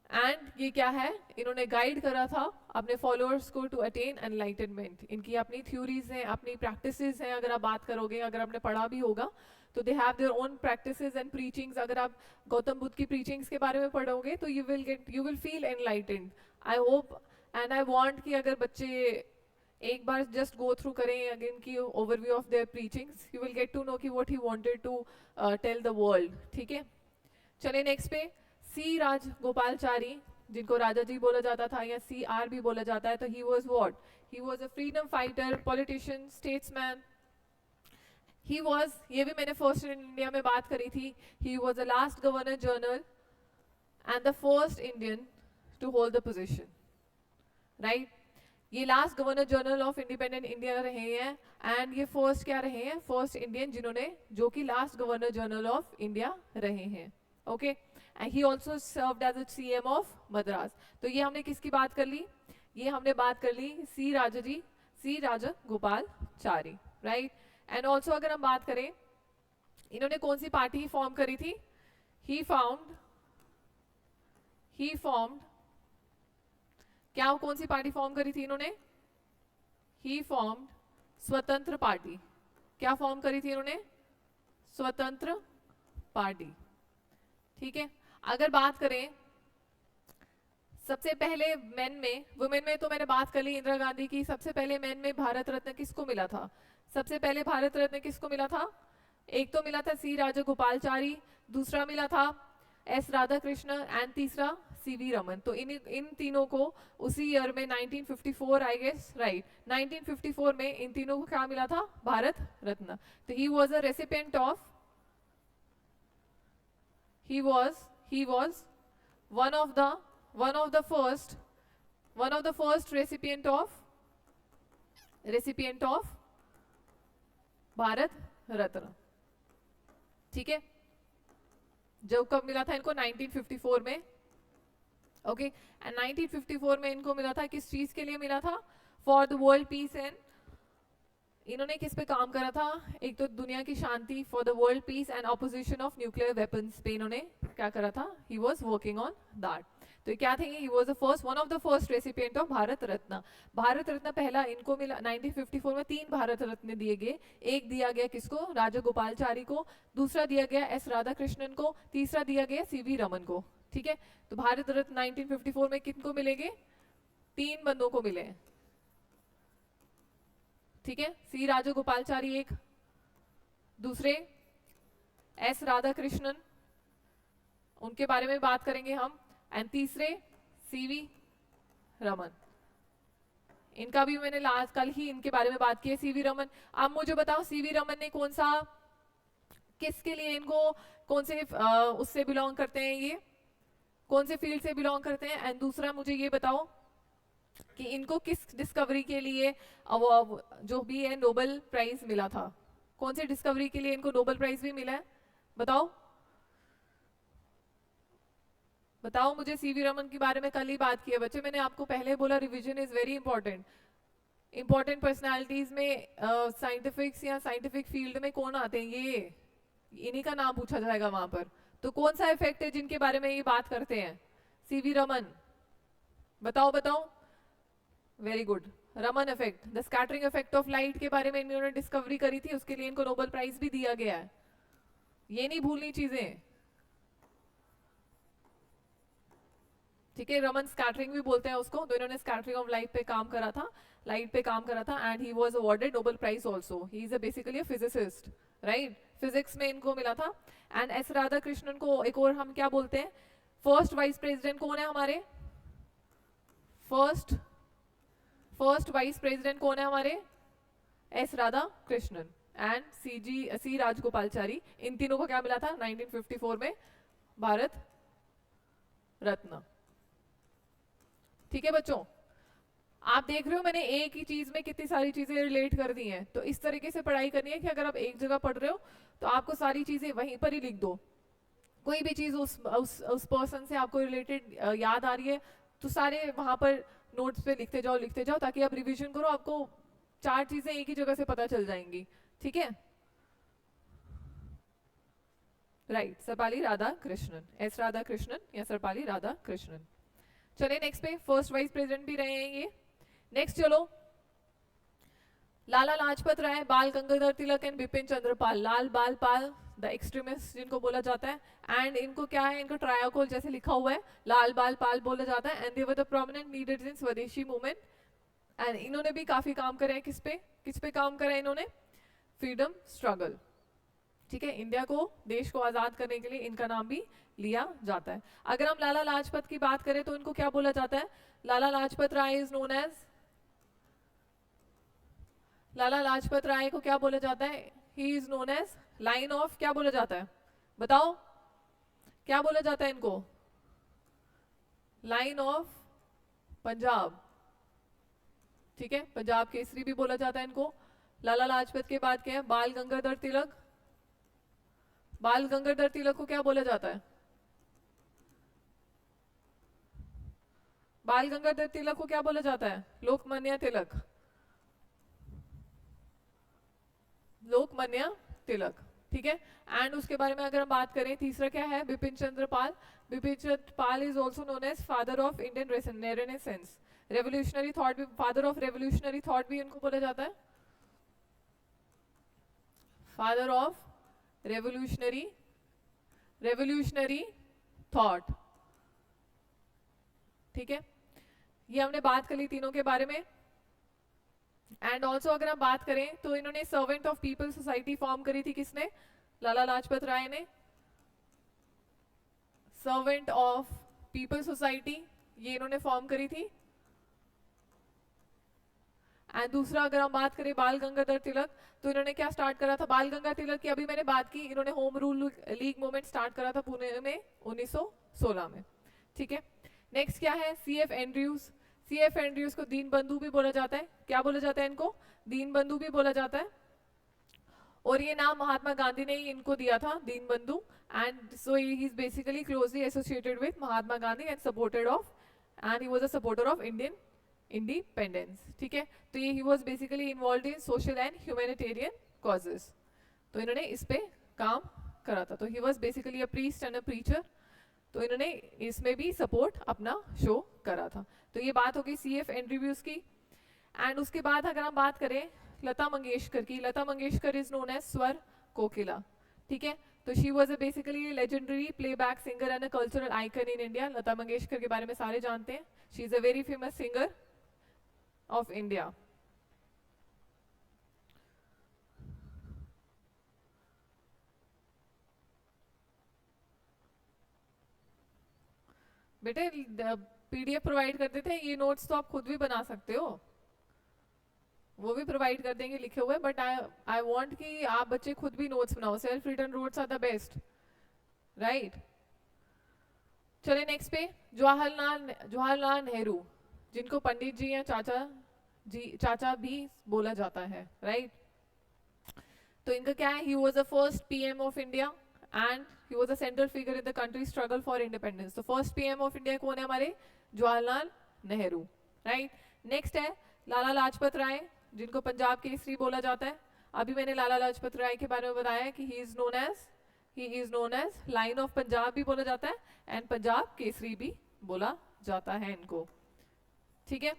एंड ये क्या है? इन्होंने गाइड करा था अपने फॉलोअर्स को टू अटेन एनलाइटनमेंट। इनकी अपनी थ्योरीज हैं, अपनी प्रैक्टिसेस हैं। अगर आप बात करोगे, अगर आपने पढ़ा भी होगा, तो they have their own practices and preachings. अगर आप गौतम बुद्ध की प्रीचिंग्स के बारे में पढ़ोगे तो you will feel enlightened. I hope and I want कि अगर बच्चे एक बार जस्ट गो थ्रू करें अगेन की overview of their preachings, you will get to know कि what he wanted to tell the world. ठीक है, चलिए नेक्स्ट पे सी राजगोपालचारी, जिनको राजा जी बोला जाता था या सी आर भी बोला जाता है। तो he was what? He was a freedom fighter, politician, statesman. He was, ये भी मैंने फर्स्ट इन इंडिया में बात करी थी, he was the last governor general and the first Indian to hold the position, right? ये last governor general of independent India रहे हैं, एंड ये फर्स्ट क्या रहे हैं? फर्स्ट इंडियन जिन्होंने, जो कि last governor general of India रहे हैं। Okay, and he also served as a CM of Madras. तो ये हमने किसकी बात कर ली? ये हमने बात कर ली सी राजगोपालचारी, राइट? एंड ऑल्सो अगर हम बात करें, इन्होंने कौन सी पार्टी फॉर्म करी थी? ही फॉर्म्ड क्या, कौन सी पार्टी फॉर्म करी थी इन्होंने? ही फॉर्म्ड स्वतंत्र पार्टी। क्या फॉर्म करी थी इन्होंने? स्वतंत्र पार्टी। ठीक है, अगर बात करें सबसे पहले मेन में, वुमेन में तो मैंने बात कर ली इंदिरा गांधी की। सबसे पहले मेन में भारत रत्न किसको मिला था? सबसे पहले भारत रत्न किसको मिला था? एक तो मिला था सी राजगोपालचारी, दूसरा मिला था एस राधाकृष्ण, एंड तीसरा सीवी रमन। तो इन तीनों को उसी ईयर में 1954 आई गेस, राइट, 1954 में इन तीनों को क्या मिला था? भारत रत्न। तो he was a recipient of, he was one of the first recipient of Bharat Ratna. ठीक है, जब कब मिला था इनको? 1954 में। ओके, एंड 1954 में इनको मिला था, किस चीज के लिए मिला था? For the world peace. And इन्होंने किस पे काम करा था? एक तो दुनिया की शांति, for the world peace and opposition of nuclear weapons पे इन्होंने क्या करा था? He was working on that. तो क्या थे? He was the first, one of the first recipient of Bharat Ratna. Bharat Ratna पहला इनको मिला 1954 में। 3 भारत रत्न दिए गए। एक दिया गया किसको? राजगोपालचारी को, दूसरा दिया गया एस राधाकृष्णन को, तीसरा दिया गया सीवी रमन को। ठीक है, तो भारत रत्न 1954 में किनको मिलेंगे? 3 बंदों को मिले। ठीक है, सी राजगोपालचारी एक, दूसरे एस राधाकृष्णन, उनके बारे में बात करेंगे हम, एंड तीसरे सीवी रमन। इनका भी मैंने लास्ट कल ही इनके बारे में बात की है, सीवी रमन। आप मुझे बताओ सीवी रमन ने कौन सा, किसके लिए इनको, कौन से उससे बिलोंग करते हैं, ये कौन से फील्ड से बिलोंग करते हैं? एंड दूसरा मुझे ये बताओ कि इनको किस डिस्कवरी के लिए जो भी है नोबेल प्राइज मिला था? कौन सी डिस्कवरी के लिए इनको नोबेल प्राइज भी मिला है? बताओ बताओ मुझे। सीवी रमन के बारे में कल ही बात की है बच्चे, मैंने आपको पहले बोला revision is very important. Important personalities में साइंटिफिक्स या साइंटिफिक फील्ड में कौन आते हैं, ये इन्हीं का नाम पूछा जाएगा वहां पर। तो कौन सा इफेक्ट है जिनके बारे में ये बात करते हैं? सीवी रमन, बताओ बताओ। Very good, Raman effect, the scattering effect of light के बारे में इन्होंने डिस्कवरी करी थी, उसके लिए इनको नोबेल प्राइज भी दिया गया है। ये नहीं भूलनी चीजें, ठीक है। रमन स्कैटरिंग भी बोलते हैं उसको। तो इन्होंने स्कैटरिंग ऑफ लाइट पे काम करा था, लाइट पे काम करा था, and he was awarded Nobel prize also. He is basically a physicist, right? Physics में इनको मिला था। एंड एस राधा कृष्णन को एक और हम क्या बोलते हैं? फर्स्ट वाइस प्रेसिडेंट कौन है हमारे? फर्स्ट वाइस प्रेसिडेंट कौन है हमारे? एस राधा कृष्णन एंड सी राजगोपालचारी। इन तीनों को क्या मिला था 1954 में? भारत रत्न। ठीक है बच्चों, आप देख रहे हो मैंने एक ही चीज में कितनी सारी चीजें रिलेट कर दी हैं। तो इस तरीके से पढ़ाई करनी है कि अगर आप एक जगह पढ़ रहे हो तो आपको सारी चीजें वहीं पर ही लिख दो। कोई भी चीज उस पर्सन से आपको रिलेटेड याद आ रही है तो सारे वहां पर नोट्स पे लिखते जाओ, ताकि आप रिवीजन करो, आपको 4 चीजें एक ही जगह से पता चल जाएंगी। ठीक है, राइट। सर्वपल्ली राधा कृष्णन, एस राधा कृष्णन या सर्वपल्ली राधा कृष्णन। चलिए नेक्स्ट पे, फर्स्ट वाइस प्रेसिडेंट भी रहे हैं ये। नेक्स्ट चलो, लाला लाजपत राय, बाल गंगाधर तिलक एंड बिपिन चंद्र पाल। लाल बाल पाल द एक्सट्रीमिस्ट जिनको बोला जाता है, एंड इनको क्या है, इनको ट्रायोकोल जैसे लिखा हुआ है, लाल बाल पाल बोला जाता है। And they were the prominent leaders in स्वदेशी मूवमेंट। एंड इन्होंने भी काफी काम करे हैं। किस पे काम करा है इन्होंने? Freedom struggle. ठीक है, इंडिया को, देश को आजाद करने के लिए इनका नाम भी लिया जाता है। अगर हम लाला लाजपत की बात करें तो इनको क्या बोला जाता है? Lala Lajpat Rai is known as, Lala Lajpat Rai को क्या बोला जाता है? He is known as lion of, क्या बोला जाता है? बताओ क्या बोला जाता है इनको? Line of Punjab. ठीक है, पंजाब केसरी भी बोला जाता है इनको। लाला लाजपत के बाद क्या है? बाल गंगाधर तिलक। बाल गंगाधर तिलक को क्या बोला जाता है? बाल गंगाधर तिलक को क्या बोला जाता है? लोकमान्य तिलक, लोकमान्य तिलक। ठीक है, एंड उसके बारे में अगर हम बात करें, तीसरा क्या है? Bipin Chandra Pal. Bipin Chandra Pal is also known as father of Indian renaissance, revolutionary thought भी, फादर ऑफ रेवोल्यूशनरी थॉट भी इनको बोला जाता है। Father of revolutionary thought. ठीक है, ये हमने बात कर ली तीनों के बारे में। एंड ऑल्सो अगर हम बात करें तो इन्होंने servant of people society form करी थी। किसने? लाला लाजपत राय ने। सर्वेंट ऑफ पीपल सोसाइटी ये इन्होंने फॉर्म करी थी। एंड दूसरा अगर हम बात करें बाल गंगाधर तिलक, तो इन्होंने क्या स्टार्ट करा था? बाल गंगाधर तिलक की अभी मैंने बात की, इन्होंने home rule league movement start करा था पुणे में 1916 में। ठीक है, नेक्स्ट क्या है? CF Andrews. सीएफ एंड्रयूज को दीन बंधु भी बोला जाता है। क्या बोला जाता है इनको? दीन बंधु भी बोला जाता है। और ये नाम महात्मा गांधी ने ही इनको दिया था, दीन बंधु। And so he is basically closely associated with Mahatma Gandhi and supported of, and he was a supporter of Indian independence. ठीक है, तो ये ही was basically involve in social and humanitarian causes. तो इन्होंने इस पे काम करा था। तो he was basically a priest and a preacher. तो इन्होंने इसमें भी सपोर्ट अपना शो करा था। तो ये बात हो गई सीएफ एंड्रयूज की। एंड उसके बाद अगर हम बात करें लता मंगेशकर की, Lata Mangeshkar is known as Swar Kokila. ठीक है, तो she was a basically legendary playback singer and a cultural icon in India. Lata Mangeshkar के बारे में सारे जानते हैं। She is a very famous singer of India. बेटे पीडीएफ प्रोवाइड करते थे, ये नोट्स तो आप खुद भी बना सकते हो, वो भी प्रोवाइड कर देंगे लिखे हुए। बट आई वांट कि आप बच्चे खुद भी नोट्स बनाओ। Self written notes are the best, right? चले नेक्स्ट पे, जवाहरलाल नेहरू, जिनको पंडित जी या चाचा भी बोला जाता है, राइट? तो इनका क्या है, he was the first PM of India and he was a central figure in the country struggle for independence. तो फर्स्ट पीएम ऑफ इंडिया कौन है हमारे, जवाहरलाल नेहरू, राइट. नेक्स्ट है लाला लाजपत राय, जिनको पंजाब केसरी बोला जाता है. अभी मैंने लाला लाजपत राय के बारे में बताया कि he is known as lion of Punjab भी बोला जाता है एंड पंजाब केसरी भी बोला जाता है इनको, ठीक है.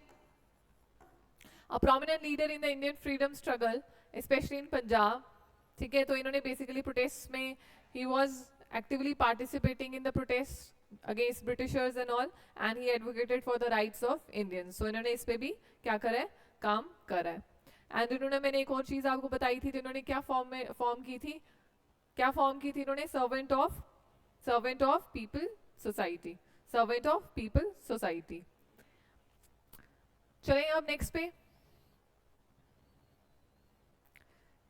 A prominent leader in the Indian freedom struggle specially in Punjab, ठीक है. तो इन्होंने बेसिकली प्रोटेस्ट में, he was actively participating in the protest against Britishers and all and he advocated for the rights of Indians. So इन्होंने इस पे भी क्या करा है, काम करा है. एंड इन्होंने, मैंने एक और चीज आपको बताई थी, तो इन्होंने क्या फॉर्म की थी, इन्होंने servant of people society, servant of people society. चलें अब नेक्स्ट पे.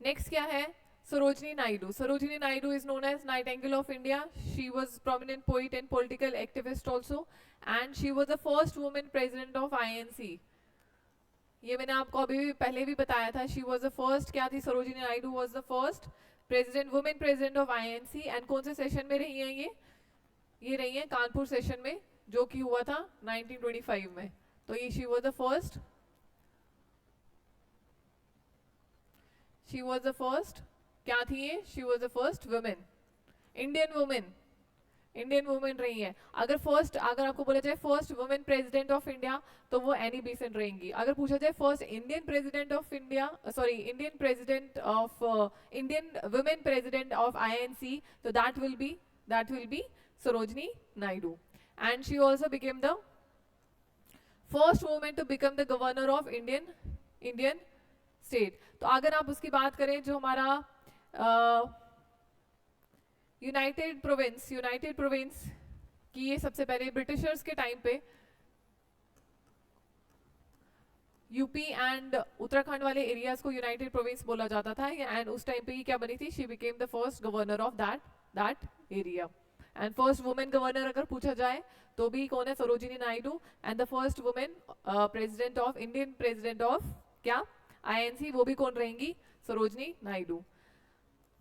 नेक्स्ट क्या है, Sarojini Naidu. Sarojini Naidu is known as Nightingale of India. She was prominent poet and political activist also, and she was the first woman president of INC. ये मैंने आपको अभी भी पहले भी बताया था. She was the first, क्या थी, Sarojini Naidu was the first woman president of INC. and कौन से सेशन में रही हैं ये रही हैं कानपुर सेशन में, जो कि हुआ था 1925 में. तो ये she was the first क्या थी ये, she was the first women, Indian women रही है. अगर आपको बोला जाए first women president of India, तो वो एनी बेसेंट रहेंगी. अगर पूछा जाए first Indian president of India, sorry Indian women president of INC, तो that will be Sarojini Naidu. And she also became the first women to become the governor of Indian state. तो अगर आप उसकी बात करें, जो हमारा यूनाइटेड प्रोविंस की, ये सबसे पहले ब्रिटिशर्स के टाइम पे यूपी एंड उत्तराखंड वाले एरियाज को यूनाइटेड प्रोविंस बोला जाता था. एंड उस टाइम पे ये क्या बनी थी, she became the first governor of that area. And first women governor अगर पूछा जाए तो भी कौन है, Sarojini Naidu. And the first women Indian president of क्या, INC, वो भी कौन रहेंगी, सरोजनी नायडू.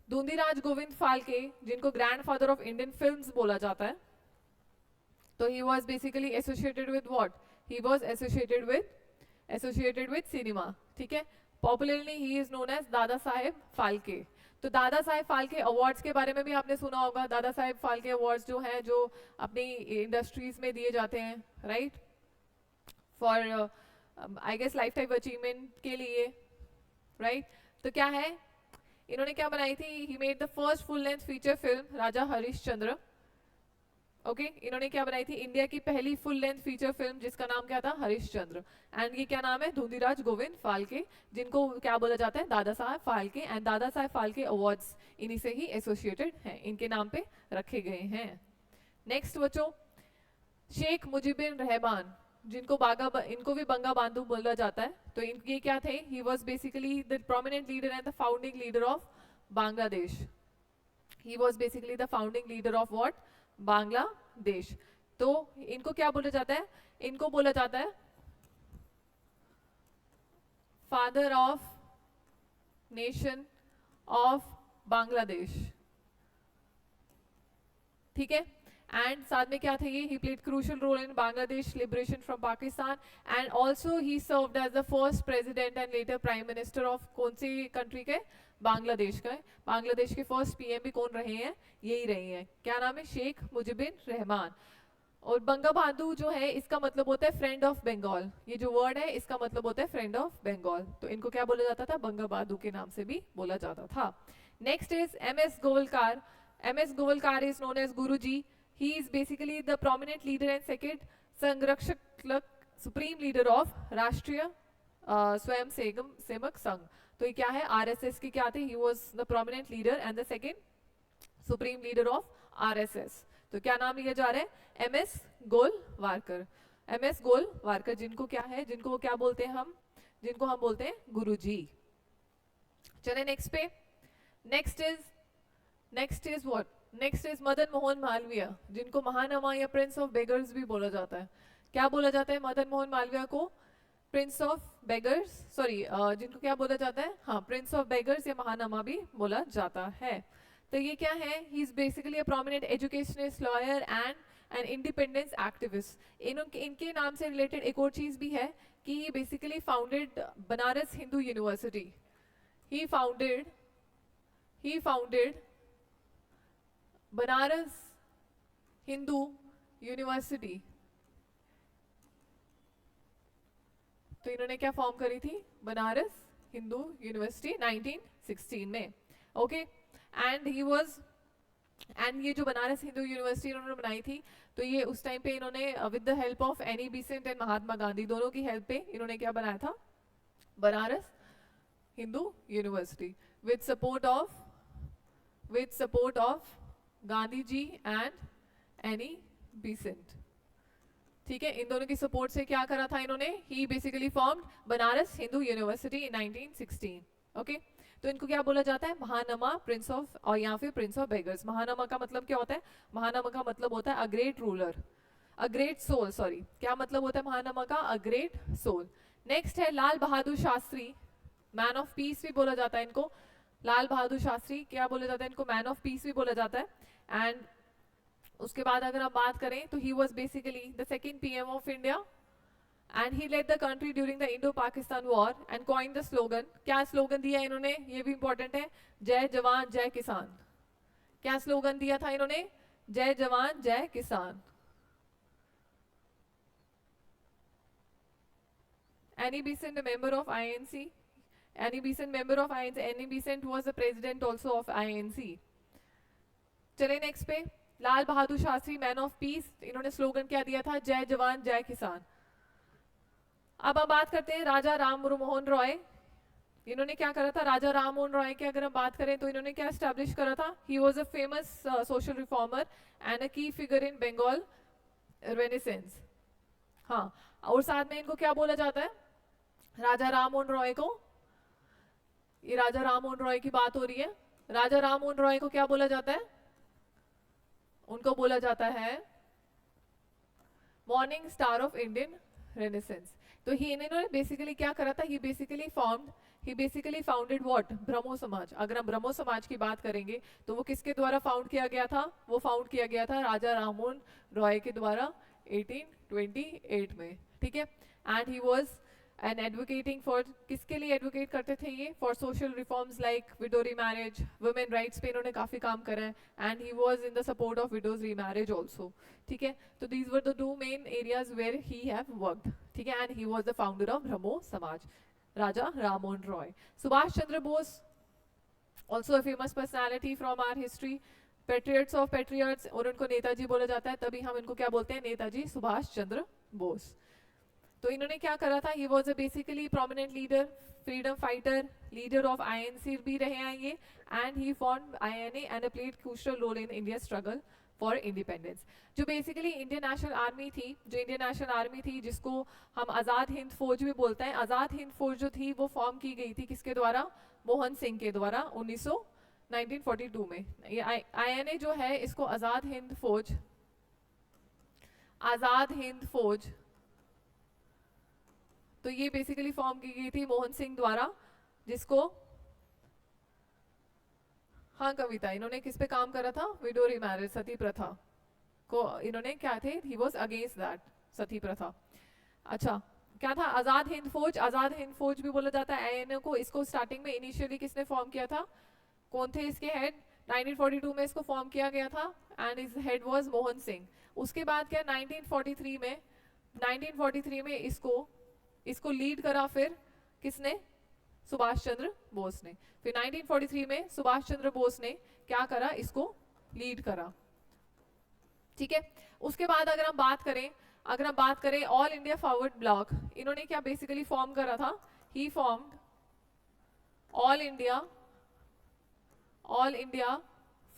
धुंधीराज गोविंद फाल्के, जिनको ग्रैंडफादर ऑफ इंडियन फिल्म्स बोला जाता है, तो he was basically associated with what, he was associated with cinema, ठीक है. Popularly he is known as Dada Saheb Phalke. तो दादा साहेब फाल्के अवार्ड्स के बारे में भी आपने सुना होगा. दादा साहेब फाल्के अवार्ड्स जो हैं, जो अपनी इंडस्ट्रीज में दिए जाते हैं, right, for I guess lifetime achievement के लिए, राइट. तो क्या है, इन्होंने क्या बनाई थी, he made the first full length feature film Raja Harishchandra. Okay, इन्होंने क्या बनाई थी, इंडिया की पहली फुल लेंथ फीचर फिल्म, जिसका नाम क्या था, हरिश्चंद्र. एंड ये क्या नाम है, धुंधीराज गोविंद फाल्के, जिनको क्या बोला जाता है, दादा साहब फाल्के. एंड दादा साहब फाल्के अवार्ड्स इन्हीं से ही एसोसिएटेड हैं, इनके नाम पे रखे गए हैं. नेक्स्ट बच्चों, शेख मुजीबुर रहमान, इनको भी बंगा बांधु बोला जाता है. तो ये क्या थे, he was basically the prominent leader and the founding leader of Bangladesh. He was basically the founding leader of what, Bangladesh. तो इनको क्या बोला जाता है, इनको बोला जाता है father of nation of Bangladesh, ठीक है. एंड साथ में क्या थे ये, he played crucial role in Bangladesh liberation from Pakistan. And also he served as the first president and later prime minister of कौन सी कंट्री के, बांग्लादेश का. बांग्लादेश के फर्स्ट PM भी कौन रहे हैं, यही रहे हैं. क्या नाम है, शेख मुजीबुर रहमान. और बंगा बहादुर जो है, इसका मतलब होता है फ्रेंड ऑफ बंगाल. ये जो वर्ड है, इसका मतलब होता है फ्रेंड ऑफ बंगाल. तो इनको क्या बोला जाता था, बंगा बहादुर के नाम से भी बोला जाता था. Next is MS Golwalkar. MS Golwalkar is known as Guruji. He is basically the prominent leader and second संरक्षक supreme leader of Rashtriya Swayam Sevak Sangh. तो ये क्या है, RSS के क्या थे, he was the prominent leader and the second supreme leader of RSS. तो क्या नाम लिया जा रहा है, MS गोलवारकर. MS गोलवारकर, जिनको क्या है, जिनको क्या बोलते हैं हम, जिनको हम बोलते हैं गुरुजी. चले नेक्स्ट पे. Next is what, next is Madan Mohan Malviya, जिनको महानवा या प्रिंस ऑफ बेगर्स भी बोला जाता है. क्या बोला जाता है मदन मोहन मालवीय को, प्रिंस ऑफ बेगर्स, सॉरी जिनको क्या बोला जाता है, हाँ प्रिंस ऑफ बेगर्स या महानमा भी बोला जाता है। तो ये क्या है, he is basically a prominent educationist, lawyer and an independence activist. इनके नाम से रिलेटेड एक और चीज भी है कि he basically founded Banaras Hindu university. He founded Banaras Hindu university. तो इन्होंने क्या फॉर्म करी थी, बनारस हिंदू यूनिवर्सिटी 1916 में। Okay, and he was, and ये जो बनारस हिंदू यूनिवर्सिटी इन्होंने बनाई थी, तो ये उस टाइम पे इन्होंने with the help of Annie Besant and Mahatma Gandhi दोनों की हेल्प पे इन्होंने क्या बनाया था, Banaras Hindu university with support of Gandhi ji and Annie Besant. ठीक है, इन दोनों की सपोर्ट से क्या करा था इन्होंने, he basically formed Banaras Hindu university in 1916। Okay, तो इनको क्या बोला जाता है, महानमा प्रिंस ऑफ, और या फिर प्रिंस ऑफ बेगर्स। महानमा का मतलब क्या होता है, महानमा का मतलब होता है a great ruler, a great soul, sorry क्या मतलब होता है महानमा का, अ ग्रेट सोल। नेक्स्ट है Lal Bahadur Shastri, man of peace भी बोला जाता है इनको। लाल बहादुर शास्त्री क्या बोला जाता है इनको, मैन ऑफ पीस भी बोला जाता है। एंड उसके बाद अगर आप बात करें तो he was basically the second PM of India and he lead the country during the Indo Pakistan war and coin the slogan. क्या स्लोगन दिया इन्होंने, ये भी इंपॉर्टेंट है, जय जवान जय किसान। क्या स्लोगन दिया था इन्होंने, जय जवान जय किसान। Annie Besant, a member of INC. Annie Besant, member of INC. Annie Besant was the president also of INC. चले नेक्स्ट पे, लाल Bahadur Shastri man of piece, इन्होंने स्लोगन क्या दिया था, जय जवान जय किसान। अब हम बात करते हैं राजा राम मोहन रॉय। इन्होंने क्या करा था, राजा राम मोहन रॉय की अगर हम बात करें तो इन्होंने क्या एस्टैब्लिश करा था, he was a famous social reformer and a key figure in Bengal renaissance. हाँ, और साथ में इनको क्या बोला जाता है, राजा राम मोहन रॉय को, ये राजा राम मोहन रॉय की बात हो रही है, राजा राम मोहन रॉय को क्या बोला जाता है, उनको बोला जाता है morning star of Indian renaissance. तो ही इन्होंने बेसिकली क्या करा था, ही बेसिकली फाउंडेड व्हाट, ब्रह्मो समाज। अगर हम ब्रह्मो समाज की बात करेंगे तो वो किसके द्वारा फाउंड किया गया था, वो फाउंड किया गया था राजा राममोहन रॉय के द्वारा 1828 में। ठीक है, and he was and advocating for, किसके लिए एडवोकेट करते थे ये, for social reforms like widow remarriage, women rights पे इन्होंने काफी काम करा है, and he was in the support of widows remarriage also. ठीक है, तो these were the two main areas where he have worked. ठीक है, and he was the founder of Brahmo Samaj, Raja Rammohan Roy. Subhash Chandra Bose, also a famous personality from our history, patriots of patriots, और उनको नेताजी बोला जाता है, तभी हम इनको क्या बोलते हैं, नेताजी सुभाष चंद्र बोस। तो इन्होंने क्या करा था, he was a basically prominent leader, freedom fighter, leader of INC भी रहे हैं ये, and he formed INA and played crucial role in India struggle for independence. जो बेसिकली इंडियन नेशनल आर्मी थी, जिसको हम आज़ाद हिंद फौज भी बोलते हैं, आज़ाद हिंद फौज जो थी वो फॉर्म की गई थी किसके द्वारा, मोहन सिंह के द्वारा 1942 में। ये आईएनए जो है इसको आज़ाद हिंद फौज, तो ये बेसिकली फॉर्म की गई थी मोहन सिंह द्वारा, जिसको, हाँ कविता, इन्होंने किस पे काम करा था, विडो रीमैरिज, सती प्रथा को इन्होंने क्या थे, ही वाज अगेंस्ट दैट, सती प्रथा। अच्छा, क्या था, आजाद हिंद फौज भी बोला जाता है आईएनए को। इसको स्टार्टिंग में इनिशियली किसने फॉर्म किया था, कौन थे इसके हेड, 1942 में इसको फॉर्म किया गया था, and is head was Mohan Singh. उसके बाद क्या, 1943 में इसको लीड करा फिर किसने, सुभाष चंद्र बोस ने। फिर 1943 में सुभाष चंद्र बोस ने क्या करा, इसको लीड करा। ठीक है, उसके बाद अगर हम बात करें ऑल इंडिया फॉरवर्ड ब्लॉक, इन्होंने क्या बेसिकली फॉर्म करा था, he formed All India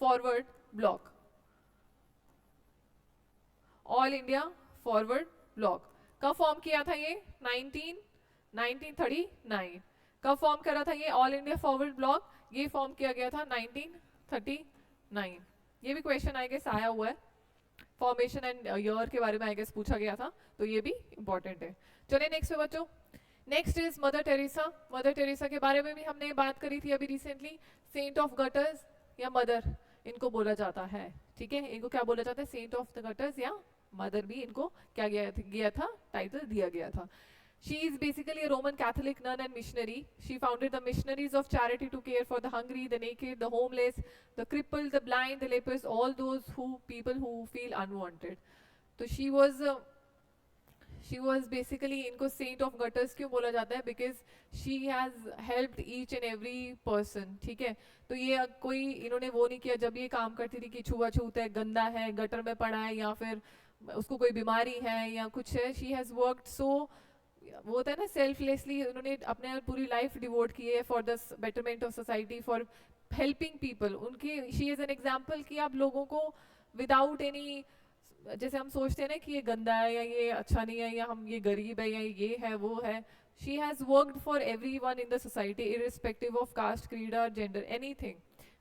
Forward Bloc, All India Forward Bloc. कब फॉर्म किया था ये, 1939। कब फॉर्म करा था ये ऑल इंडिया फॉरवर्ड ब्लॉक, ये फॉर्म किया गया था 1939। ये भी क्वेश्चन आई गेस आया हुआ है, फॉर्मेशन एंड ईयर के बारे में आई गेस पूछा गया था, तो ये भी इंपॉर्टेंट है। चलिए नेक्स्ट पे बच्चों, next is mother Teresa. Mother Teresa के बारे में भी हमने बात करी थी अभी रिसेंटली। सेंट ऑफ गटर्स या मदर इनको बोला जाता है, ठीक है, इनको क्या बोला जाता है, सेंट ऑफ द गटर्स या मदर भी इनको क्या गया था टाइटल दिया गया था। She is basically a Roman Catholic nun and missionary. She founded the Missionaries of Charity to care for the hungry, the naked, the homeless, the crippled, the blind, the lepers, all those people who feel unwanted. So she was basically इनको saint of gutters क्यों बोला जाता है, because she has helped each and every person, ठीक है। तो ये कोई इन्होंने वो नहीं किया जब ये काम करती थी कि छुआछूत है, गंदा है, गटर में पड़ा है, या फिर उसको कोई बीमारी है या कुछ है। शी हैज वर्कड सो, वो होता है ना सेल्फलेसली, उन्होंने अपने पूरी लाइफ डिवोट की है for the betterment of society, for helping people. उनकी शी इज एन एग्जाम्पल कि आप लोगों को विदाउट एनी, जैसे हम सोचते हैं ना कि ये गंदा है या ये अच्छा नहीं है या हम ये गरीब है या ये है वो है, she has worked for every one in the society irrespective of caste, creed और जेंडर, एनीथिंग।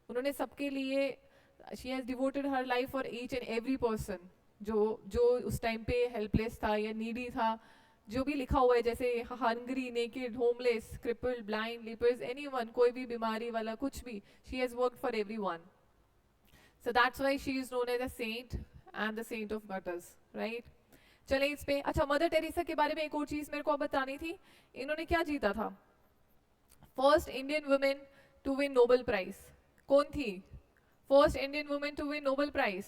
उन्होंने सबके लिए, she has devoted her life for each and every person जो जो उस टाइम पे हेल्पलेस था या नीडी था, जो भी लिखा हुआ है जैसे hungry, naked, homeless, crippled, blind, lepers, anyone, कोई भी बीमारी वाला कुछ भी, she has worked for everyone. So that's why she is known as a saint and the saint of gutters, right. चले इस पे, अच्छा मदर टेरेसा के बारे में एक और चीज मेरे को बतानी थी। इन्होंने क्या जीता था, first Indian women to win Nobel prize. कौन थी first Indian women to win Nobel prize?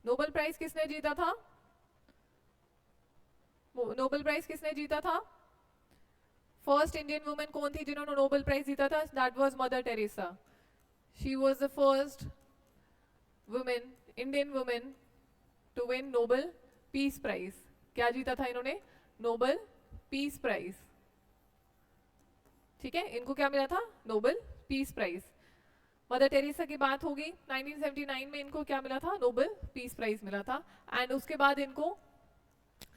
Nobel prize किसने जीता था? नोबेल प्राइज किसने जीता था? फर्स्ट इंडियन वुमेन कौन थी जिन्होंने नोबेल प्राइज जीता था? That was Mother Teresa. She was the first women, Indian women to win Nobel peace prize. क्या जीता था इन्होंने? नोबेल पीस प्राइज, ठीक है, इनको क्या मिला था? Nobel peace prize. Mother Teresa की बात होगी, 1979 में इनको क्या मिला था? नोबेल पीस प्राइज मिला था। एंड उसके बाद इनको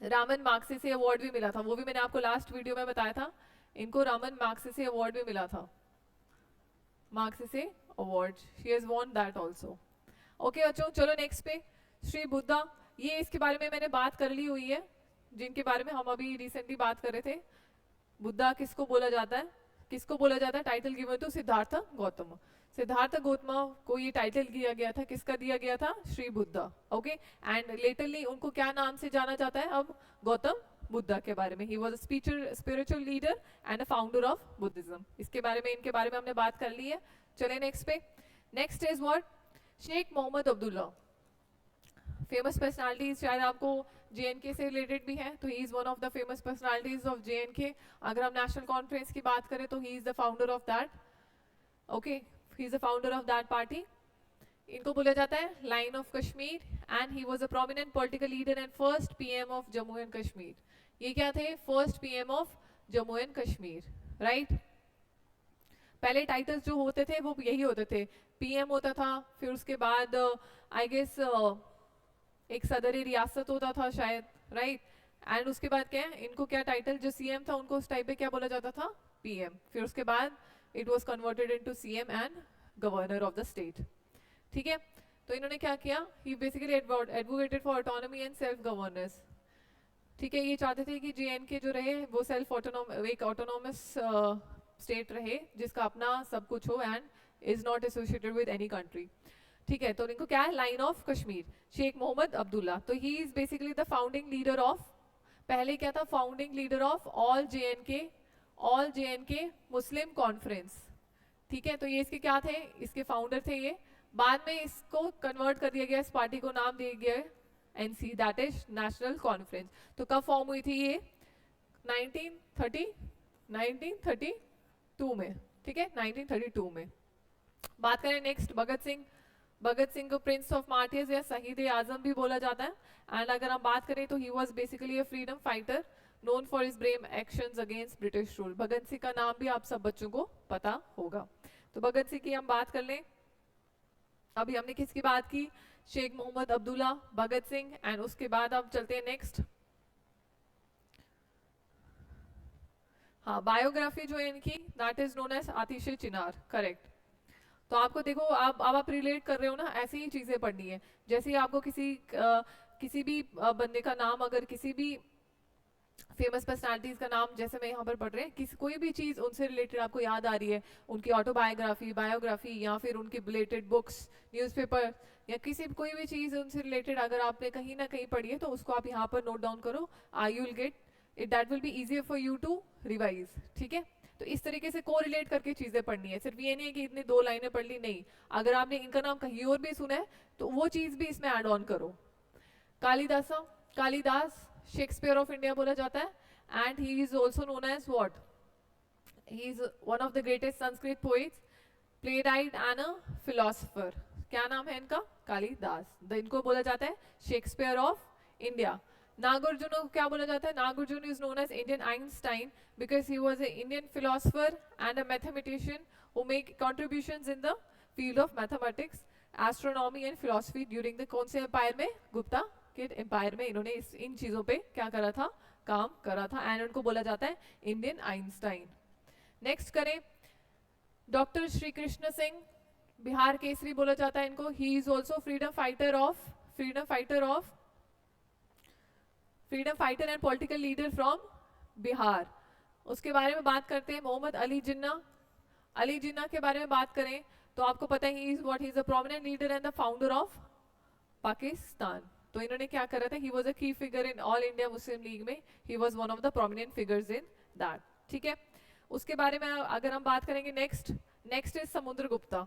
रामन मैग्सेसे अवार्ड भी मिला था, वो भी मैंने आपको लास्ट वीडियो में बताया था। इनको रामन मैग्सेसे अवार्ड भी मिला था, Magsaysay award, she has won that also. Okay बच्चों, चलो नेक्स्ट पे, श्री बुद्धा। ये इसके बारे में मैंने बात कर ली हुई है, जिनके बारे में हम अभी रिसेंटली बात कर रहे थे। बुद्धा किसको बोला जाता है? किसको बोला जाता है? Title given to Siddhartha Gautam. Siddhartha Gautam को ये टाइटल दिया गया था, किसका दिया गया था? Shri Buddha. Okay, and later उनको क्या नाम से जाना जाता है अब? गौतम बुद्धा के बारे में। He was a spiritual leader and a founder of Buddhism. इसके बारे में, इनके बारे में हमने बात कर ली है। चले नेक्स्ट पे। Next is what? Sheikh Mohammad Abdullah. Famous personalities शायद आपको जेएनके से रिलेटेड भी है, तो he is one of the famous personalities of J and K. अगर हम नेशनल कॉन्फ्रेंस की बात करें तो he is the founder of that. Okay, he is the founder of that party. इनको बोला जाता है line of Kashmir, and he was a prominent political leader and first PM of Jammu and Kashmir. ये क्या थे? First PM of Jammu and Kashmir, right. पहले titles जो होते थे वो यही होते थे, पीएम होता था, फिर उसके बाद आई गेस एक सदर रियासत होता था शायद, राइट। एंड उसके बाद क्या है, इनको क्या टाइटल, जो सीएम था उनको उस टाइप पे क्या बोला जाता था? पीएम। फिर उसके बाद it was converted into CM and governor of the state, ठीक है। तो इन्होंने क्या किया? He basically advocated for autonomy and self governance, ठीक है। ये चाहते थे कि जेएनके जो रहे वो सेल्फ एक ऑटोनॉमस स्टेट रहे जिसका अपना सब कुछ हो and is not associated with any country, ठीक है। तो इनको क्या है? Line of Kashmir, Sheikh Mohammad Abdullah. तो he is basically the founding leader of, पहले क्या था? Founding leader of all JNK Muslim conference, ठीक है। तो ये इसके क्या थे? इसके फाउंडर थे ये। बाद में इसको कन्वर्ट कर दिया गया, इस पार्टी को नाम दिया गया NC, that is national conference. तो कब फॉर्म हुई थी ये? 1932 में, ठीक है, 1932 में। बात करें नेक्स्ट, भगत सिंह। भगत सिंह को प्रिंस ऑफ मार्टियर्स या शहीद ए आजम भी बोला जाता है। एंड अगर हम बात करें तो he was basically a freedom fighter known for his brave actions against British rule. Bhagat Singh का नाम भी आप सब बच्चों को पता होगा। तो भगत सिंह की हम बात कर लें। अभी हमने किसकी बात की? शेख मोहम्मद अब्दुल्ला, भगत सिंह, एंड उसके बाद अब चलते हैं नेक्स्ट। हाँ, बायोग्राफी जो है इनकी, that is known as Aatish Chinar, correct. तो आपको देखो अब आप रिलेट कर रहे हो ना, ऐसी ही चीजें पढ़नी है। जैसे ही आपको किसी भी बंदे का नाम, अगर किसी भी फेमस पर्सनालिटीज का नाम जैसे मैं यहाँ पर पढ़ रहे हैं, किसी कोई भी चीज उनसे रिलेटेड आपको याद आ रही है, उनकी ऑटोबायोग्राफी, बायोग्राफी, या फिर उनकी रिलेटेड बुक्स, न्यूज़पेपर, या किसी कोई भी चीज उनसे रिलेटेड अगर आपने कहीं ना कहीं पढ़ी है तो उसको आप यहाँ पर नोट डाउन करो। I will get it, that will be easier for you to revise. ठीक है, तो इस तरीके से को रिलेट करके चीजें पढ़नी है। सिर्फ ये नहीं है कि इतनी 2 लाइनें पढ़ ली, नहीं, अगर आपने इनका नाम कहीं और भी सुना है तो वो चीज भी इसमें ऐड ऑन करो। कालिदास शेक्सपियर ऑफ इंडिया बोला जाता है, and he is also known as what, he is one of the greatest Sanskrit poets, playwright and a philosopher. क्या नाम है इनका? कालिदास। इनको बोला जाता है शेक्सपियर ऑफ इंडिया। नागार्जुन को क्या बोला जाता है? Nagarjuna is known as Indian Einstein because he was a Indian philosopher and a mathematician who make contributions in the field of mathematics, astronomy and philosophy during the कौन से एम्पायर में? गुप्ता के empire में इन्होंने इन चीजों पे क्या करा था? काम करा था, एंड उनको बोला जाता है इंडियन आइंस्टाइन। नेक्स्ट करें, डॉक्टर श्री कृष्ण सिंह, बिहार केसरी बोला जाता है इनको। ही is also freedom fighter and political leader from Bihar. उसके बारे में बात करते हैं, मोहम्मद अली जिन्ना। अली जिन्ना के बारे में बात करें तो आपको पता है he is a prominent leader and the founder of Pakistan. तो इन्होंने क्या करा था? He was a key figure in All India Muslim League में, he was one of the prominent figures in that. ठीक है, उसके बारे में अगर हम बात करेंगे, next is Samudragupta.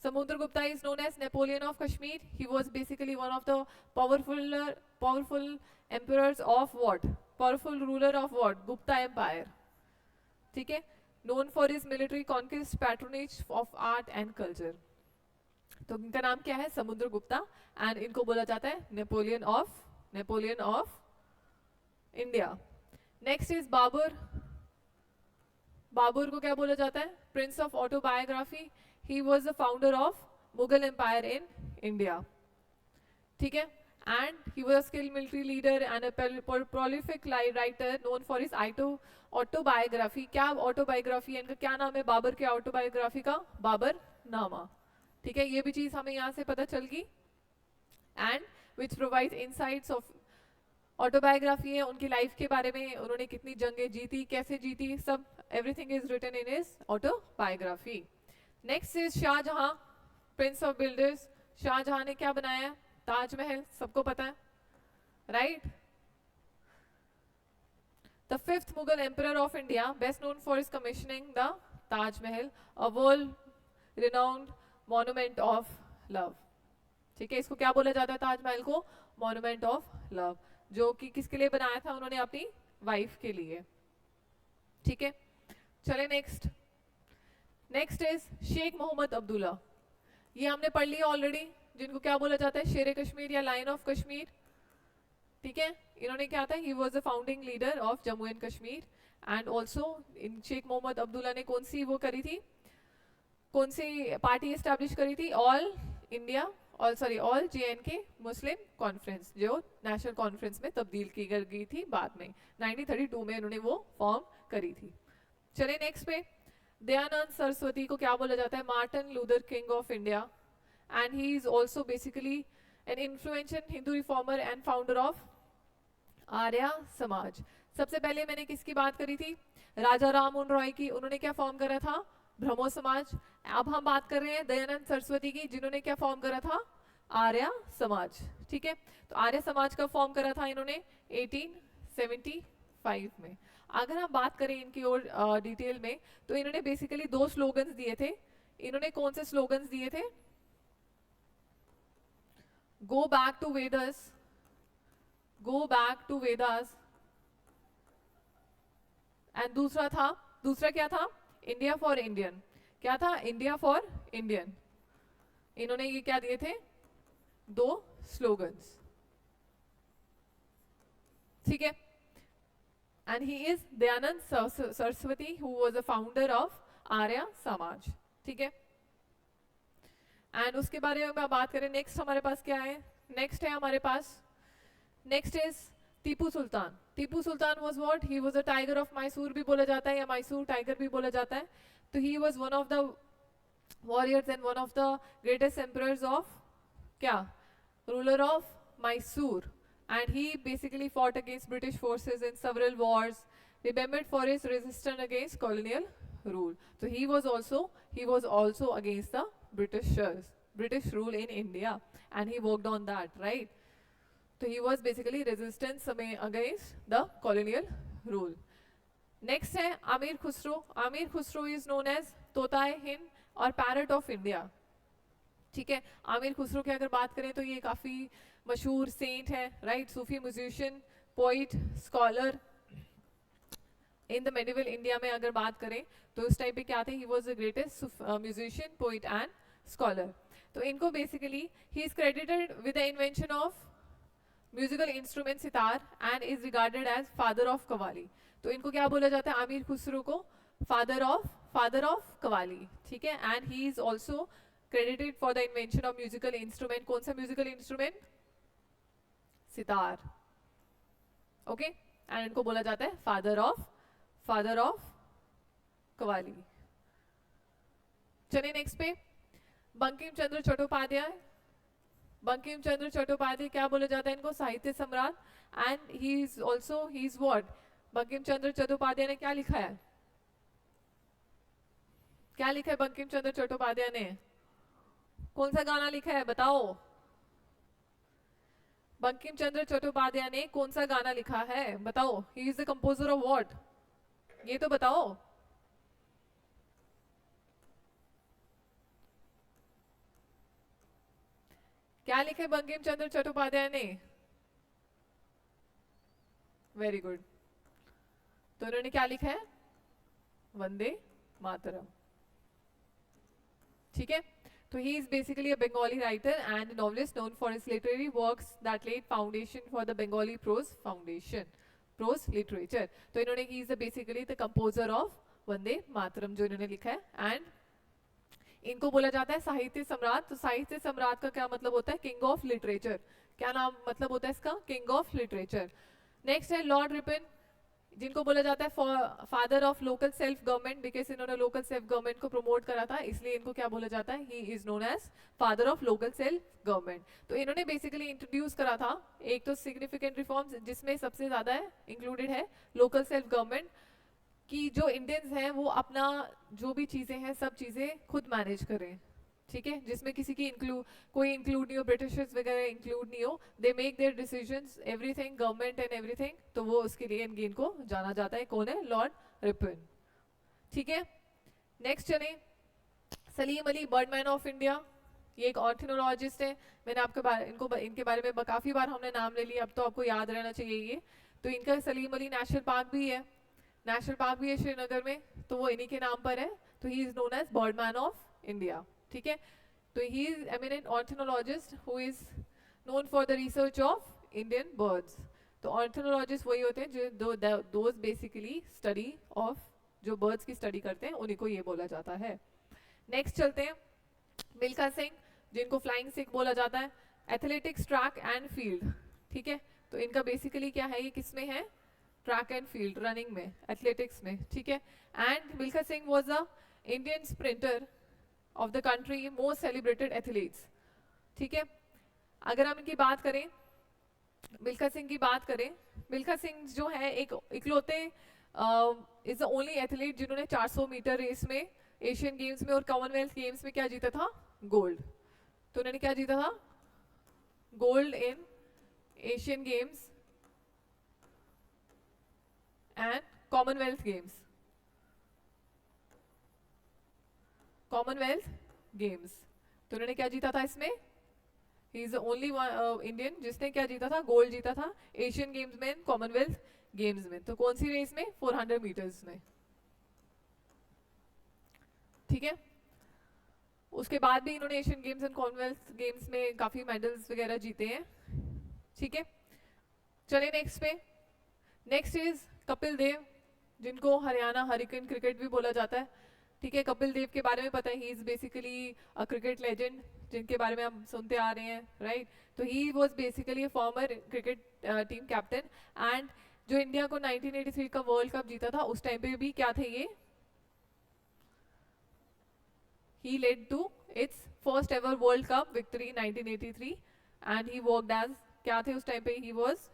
Samudragupta is known as Napoleon of Kashmir. He was basically one of the powerful emperors of what, powerful ruler of what, Gupta empire. ठीक है, known for his military conquest, patronage of art and culture. तो इनका नाम क्या है? Samudragupta, and इनको बोला जाता है Napoleon of India. Next is Babur. Babur को क्या बोला जाता है? Prince of autobiography. He was the founder of Mughal empire in India. ठीक है, and he was a skilled military leader and a prolific writer known for his autobiography. क्या autobiography है इनका? क्या नाम है बाबर के ऑटोबायोग्राफी का? बाबर नामा। ठीक है, ये भी चीज हमें यहाँ से पता चल गई। And which provide insights of autobiography है उनकी लाइफ के बारे में, उन्होंने कितनी जंगें जीती, कैसे जीती, सब everything is written in his autobiography. Next is Shahjahan, prince of builders. Shahjahan ने क्या बनाया? ताजमहल, सबको पता है, right? The fifth Mughal emperor of India, best known for his commissioning the Taj Mahal, a world renowned monument of love. ठीक है, इसको क्या बोला जाता है? ताजमहल को मॉन्यूमेंट ऑफ लव, जो कि किसके लिए बनाया था? उन्होंने अपनी वाइफ के लिए। ठीक है, चले नेक्स्ट इज शेख मोहम्मद अब्दुल्ला। ये हमने पढ़ लिया ऑलरेडी, जिनको क्या बोला जाता है? शेर कश्मीर या लायन ऑफ कश्मीर। ठीक है, इन्होंने क्या था? He was the founding leader of Jammu and Kashmir, and also in Sheikh Mohammad Abdullah ने कौन सी वो करी थी, कौन सी पार्टी एस्टैब्लिश करी थी? ऑल JNK मुस्लिम कॉन्फ्रेंस, जो नेशनल कॉन्फ्रेंस में तब्दील की गई थी बाद में, 1932 में उन्होंने वो फॉर्म करी थी। चले नेक्स्ट पे, दयानंद सरस्वती को क्या बोला जाता है? Martin Luther King of India, and he is also basically an influential Hindu reformer and founder of Arya Samaj. सबसे पहले मैंने किसकी बात करी थी? राजा राम मोहन रॉय की। उन्होंने क्या फॉर्म करा था? ब्रह्मो समाज। अब हम बात कर रहे हैं दयानंद सरस्वती की, जिन्होंने क्या फॉर्म करा था? आर्य समाज। ठीक है, तो आर्य समाज का फॉर्म करा था इन्होंने 1875 में। अगर हम बात करें इनकी और डिटेल में, तो इन्होंने बेसिकली 2 स्लोगन्स दिए थे। इन्होंने कौन से स्लोगन्स दिए थे? Go back to Vedas, and दूसरा क्या था? India for Indian. क्या था? India for Indian. इन्होंने ये क्या दिए थे? 2 स्लोगन्स। ठीक है, and he is Dayanand Saraswati who was the founder of Arya Samaj. ठीक है, एंड उसके बारे में मैं बात करें, नेक्स्ट हमारे पास क्या है? नेक्स्ट है हमारे पास, next is Tipu Sultan. Tipu Sultan was what? He was a tiger of Mysore भी बोला जाता है, या मैसूर टाइगर भी बोला जाता है। तो he was one of the warriors and one of the greatest emperors of क्या ruler of Mysore, and he basically fought against British forces in several wars, remembered for his resistance against colonial rule. So he was also against the British rule in India, and he worked on that, right? So he was basically resistance against the colonial rule. Next है Amir Khusro. Amir Khusro is known as तोताए हिंद और parrot of India. ठीक है, आमिर खुसरो की अगर बात करें तो ये काफी मशहूर सेंट है, right? Sufi musician, poet, scholar. In the medieval India में अगर बात करें तो उस टाइम पे क्या थे? He was the greatest musician, poet and scholar. तो इनको basically he is credited with the invention of musical instrument sitar and is regarded as father of qawwali. तो इनको क्या बोला जाता है? आमिर खुसरो को फादर ऑफ कवाली. ठीक है, and he is also credited for the invention of musical instrument. कौन सा musical instrument? Sitar. Okay, and इनको बोला जाता है फादर ऑफ कवाली. चलिए नेक्स्ट पे, बंकिम चंद्र चट्टोपाध्याय. बंकिम चंद्र चट्टोपाध्याय क्या बोला जाता है इनको? साहित्य सम्राट. And he is what? Bankim Chandra Chattopadhyay ने क्या लिखा है? क्या लिखा है बंकिम चंद्र चट्टोपाध्याय ने? कौन सा गाना लिखा है बताओ? बंकिम चंद्र चट्टोपाध्याय ने कौन सा गाना लिखा है बताओ? ही is the composer of what? ये तो बताओ. क्या लिखे बंकिम चंद्र चट्टोपाध्याय ने? Very good. तो उन्होंने क्या लिखा है? वंदे मातरम. ठीक है, तो he is basically a Bengali writer and novelist known for his literary works that laid foundation for the Bengali prose literature. तो इन्होंने he is basically the composer of Vande Mataram जो इन्होंने लिखा है. एंड इनको बोला जाता है साहित्य सम्राट. तो साहित्य सम्राट का क्या मतलब होता है? King of literature. क्या नाम मतलब होता है इसका? King of literature. नेक्स्ट है लॉर्ड रिपन, जिनको बोला जाता है father of local self government, because इन्होंने लोकल सेल्फ गवर्नमेंट को प्रमोट करा था, इसलिए इनको क्या बोला जाता है? He is known as father of local self government. तो इन्होंने बेसिकली इंट्रोड्यूस करा था एक तो सिग्निफिकेंट रिफॉर्म्स, जिसमें सबसे ज्यादा इंक्लूडेड है लोकल सेल्फ गवर्नमेंट, कि जो इंडियंस हैं वो अपना जो भी चीजें हैं सब चीजें खुद मैनेज करें. ठीक है, जिसमें किसी की कोई इंक्लूड नहीं हो, ब्रिटिशर्स वगैरह इंक्लूड नहीं हो. They make their decisions everything, government and everything. तो वो उसके लिए इनको जाना जाता है. कौन है? Lord Ripon. ठीक है, नेक्स्ट चले, Salim Ali, Birdman of India. ये एक ऑर्थिनोलॉजिस्ट है. मैंने इनके बारे में काफी बार हमने नाम ले लिया, अब तो आपको याद रहना चाहिए ये. तो इनका सलीम अली नेशनल पार्क भी है. श्रीनगर में, तो वो इन्हीं के नाम पर है. तो he is known as birdman of India. ठीक है, तो he is eminent ornithologist who is known for the research of Indian birds. तो ऑर्थिनोलॉजिस्ट वही होते हैं जो दोज बेसिकली स्टडी ऑफ जो बर्ड्स की स्टडी करते हैं, उन्हीं को ये बोला जाता है. नेक्स्ट चलते हैं, मिल्खा सिंह, जिनको फ्लाइंग सिख बोला जाता है. Athletics, track and field. ठीक है, तो इनका बेसिकली क्या है? ये किसमें है? ट्रैक एंड फील्ड, रनिंग में, एथलेटिक्स में. ठीक है, and Milkha Singh was a Indian sprinter of the country, most celebrated athletes. ठीक है, अगर हम इनकी बात करें, मिल्खा सिंह की बात करें, मिल्खा सिंह जो है एक इकलौते इज द ओनली एथलीट जिन्होंने 400 मीटर रेस में, एशियन गेम्स में और कॉमनवेल्थ गेम्स में क्या जीता था? गोल्ड. तो उन्होंने क्या जीता था? Gold in Asian games and Commonwealth games. तो उन्होंने क्या जीता था इसमें? ही इज द ओनली इंडियन जिसने क्या जीता था? गोल्ड जीता था एशियन गेम्स में, कॉमनवेल्थ गेम्स में. तो कौन सी रेस में? 400 मीटर्स में. ठीक है, उसके बाद भी इन्होंने Asian games and Commonwealth games में काफी मेडल्स वगैरह जीते हैं. ठीक है, चलिए नेक्स्ट पे. नेक्स्ट इज कपिल देव, जिनको हरियाणा हरिकेन क्रिकेट भी बोला जाता है. ठीक है, कपिल देव के बारे में पता है, he is basically a cricket legend, जिनके बारे में हम सुनते आ रहे हैं, राइट? तो he was basically a former cricket team captain. And जो इंडिया को 1983 का वर्ल्ड कप जीता था, उस टाइम पे भी क्या थे ये? he led to its first ever World Cup victory in 1983 and he worked as, क्या थे उस टाइम पे,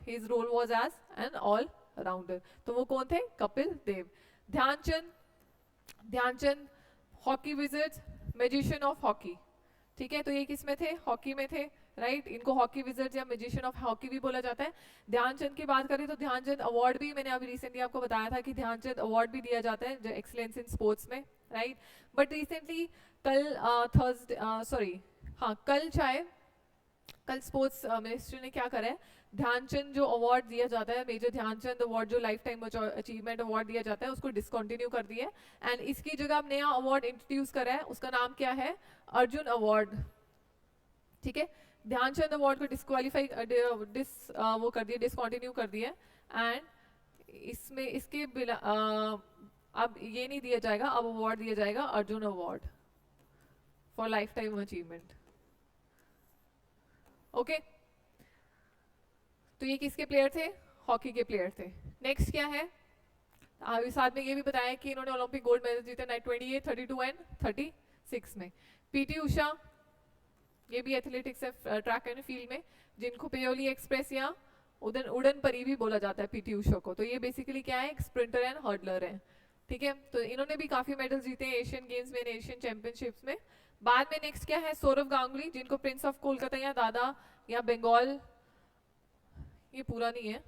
his role was as an all rounder. तो वो कौन थे? Kapil Dev. Dhyanchand hockey wizards, magician of hockey. ठीक है, तो ये किस में थे? हॉकी में थे, राइट. इनको हॉकी विजिट्स या मैजिशियन ऑफ हॉकी भी बोला जाता है. ध्यानचंद की बात करें तो ध्यानचंद अवार्ड भी, मैंने अभी रिसेंटली आपको बताया था कि ध्यानचंद अवार्ड भी दिया जाता है जो एक्सीलेंस इन स्पोर्ट्स में, राइट. बट रिसेंटली कल स्पोर्ट्स मिनिस्ट्री ने क्या करा है, ध्यानचंद जो अवार्ड दिया जाता है, मेजर ध्यानचंद अवार्ड जो लाइफ टाइम अचीवमेंट अवार्ड दिया जाता है, उसको डिसकंटिन्यू कर दिया है एंड इसकी जगह अब नया अवार्ड इंट्रोड्यूस करा है. उसका नाम क्या है? अर्जुन अवार्ड. ठीक है, ध्यानचंद अवार्ड को डिस्क्वालीफाई वो कर दिया, डिसकंटिन्यू कर दिया एंड इसमें इसके अब ये नहीं दिया जाएगा, अब अवार्ड दिया जाएगा Arjun award for life time achievement. Okay, तो ये किसके प्लेयर थे? हॉकी के प्लेयर थे. नेक्स्ट क्या है? साथ में ये भी बताया कि इन्होंने ओलंपिक गोल्ड मेडल जीते 28, 32 एंड 36 में. पीटी उषा, ये भी एथलेटिक्स है, ट्रैक एंड फील्ड में, जिनको पेयोली एक्सप्रेस या उड़न परी भी बोला जाता है पीटी उषा को. तो ये बेसिकली क्या है? एक स्प्रिंटर एंड हर्डलर है. ठीक है, तो इन्होंने भी काफी मेडल जीते हैं एशियन गेम्स में, एशियन चैंपियनशिप्स में. बाद में नेक्स्ट क्या है? सौरव गांगुली, जिनको प्रिंस ऑफ कोलकाता या दादा या बंगाल, ये पूरा नहीं है,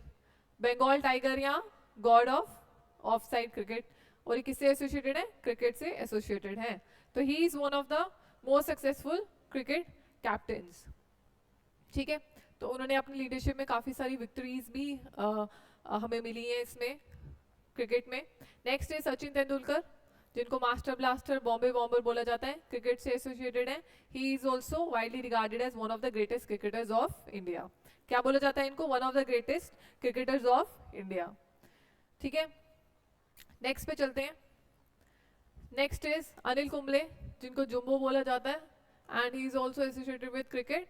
बंगाल टाइगर या गॉड ऑफ साइड क्रिकेट, और ये किससे एसोसिएटेड है? क्रिकेट से एसोसिएटेड है. तो he is one of the most successful cricket captains. ठीक है, तो उन्होंने अपनी लीडरशिप में काफी सारी विक्ट्रीज भी हमें मिली है इसमें क्रिकेट में. नेक्स्ट है सचिन तेंदुलकर, जिनको मास्टर ब्लास्टर, बॉम्बे बॉम्बर बोला जाता है, क्रिकेट से एसोसिएटेड है. He is also widely regarded as one of the greatest cricketers of India. क्या बोला जाता है इनको? One of the greatest cricketers of India. ठीक है, नेक्स्ट पे चलते हैं. नेक्स्ट इज अनिल कुंबले, जिनको जुम्बो बोला जाता है and he is also associated with cricket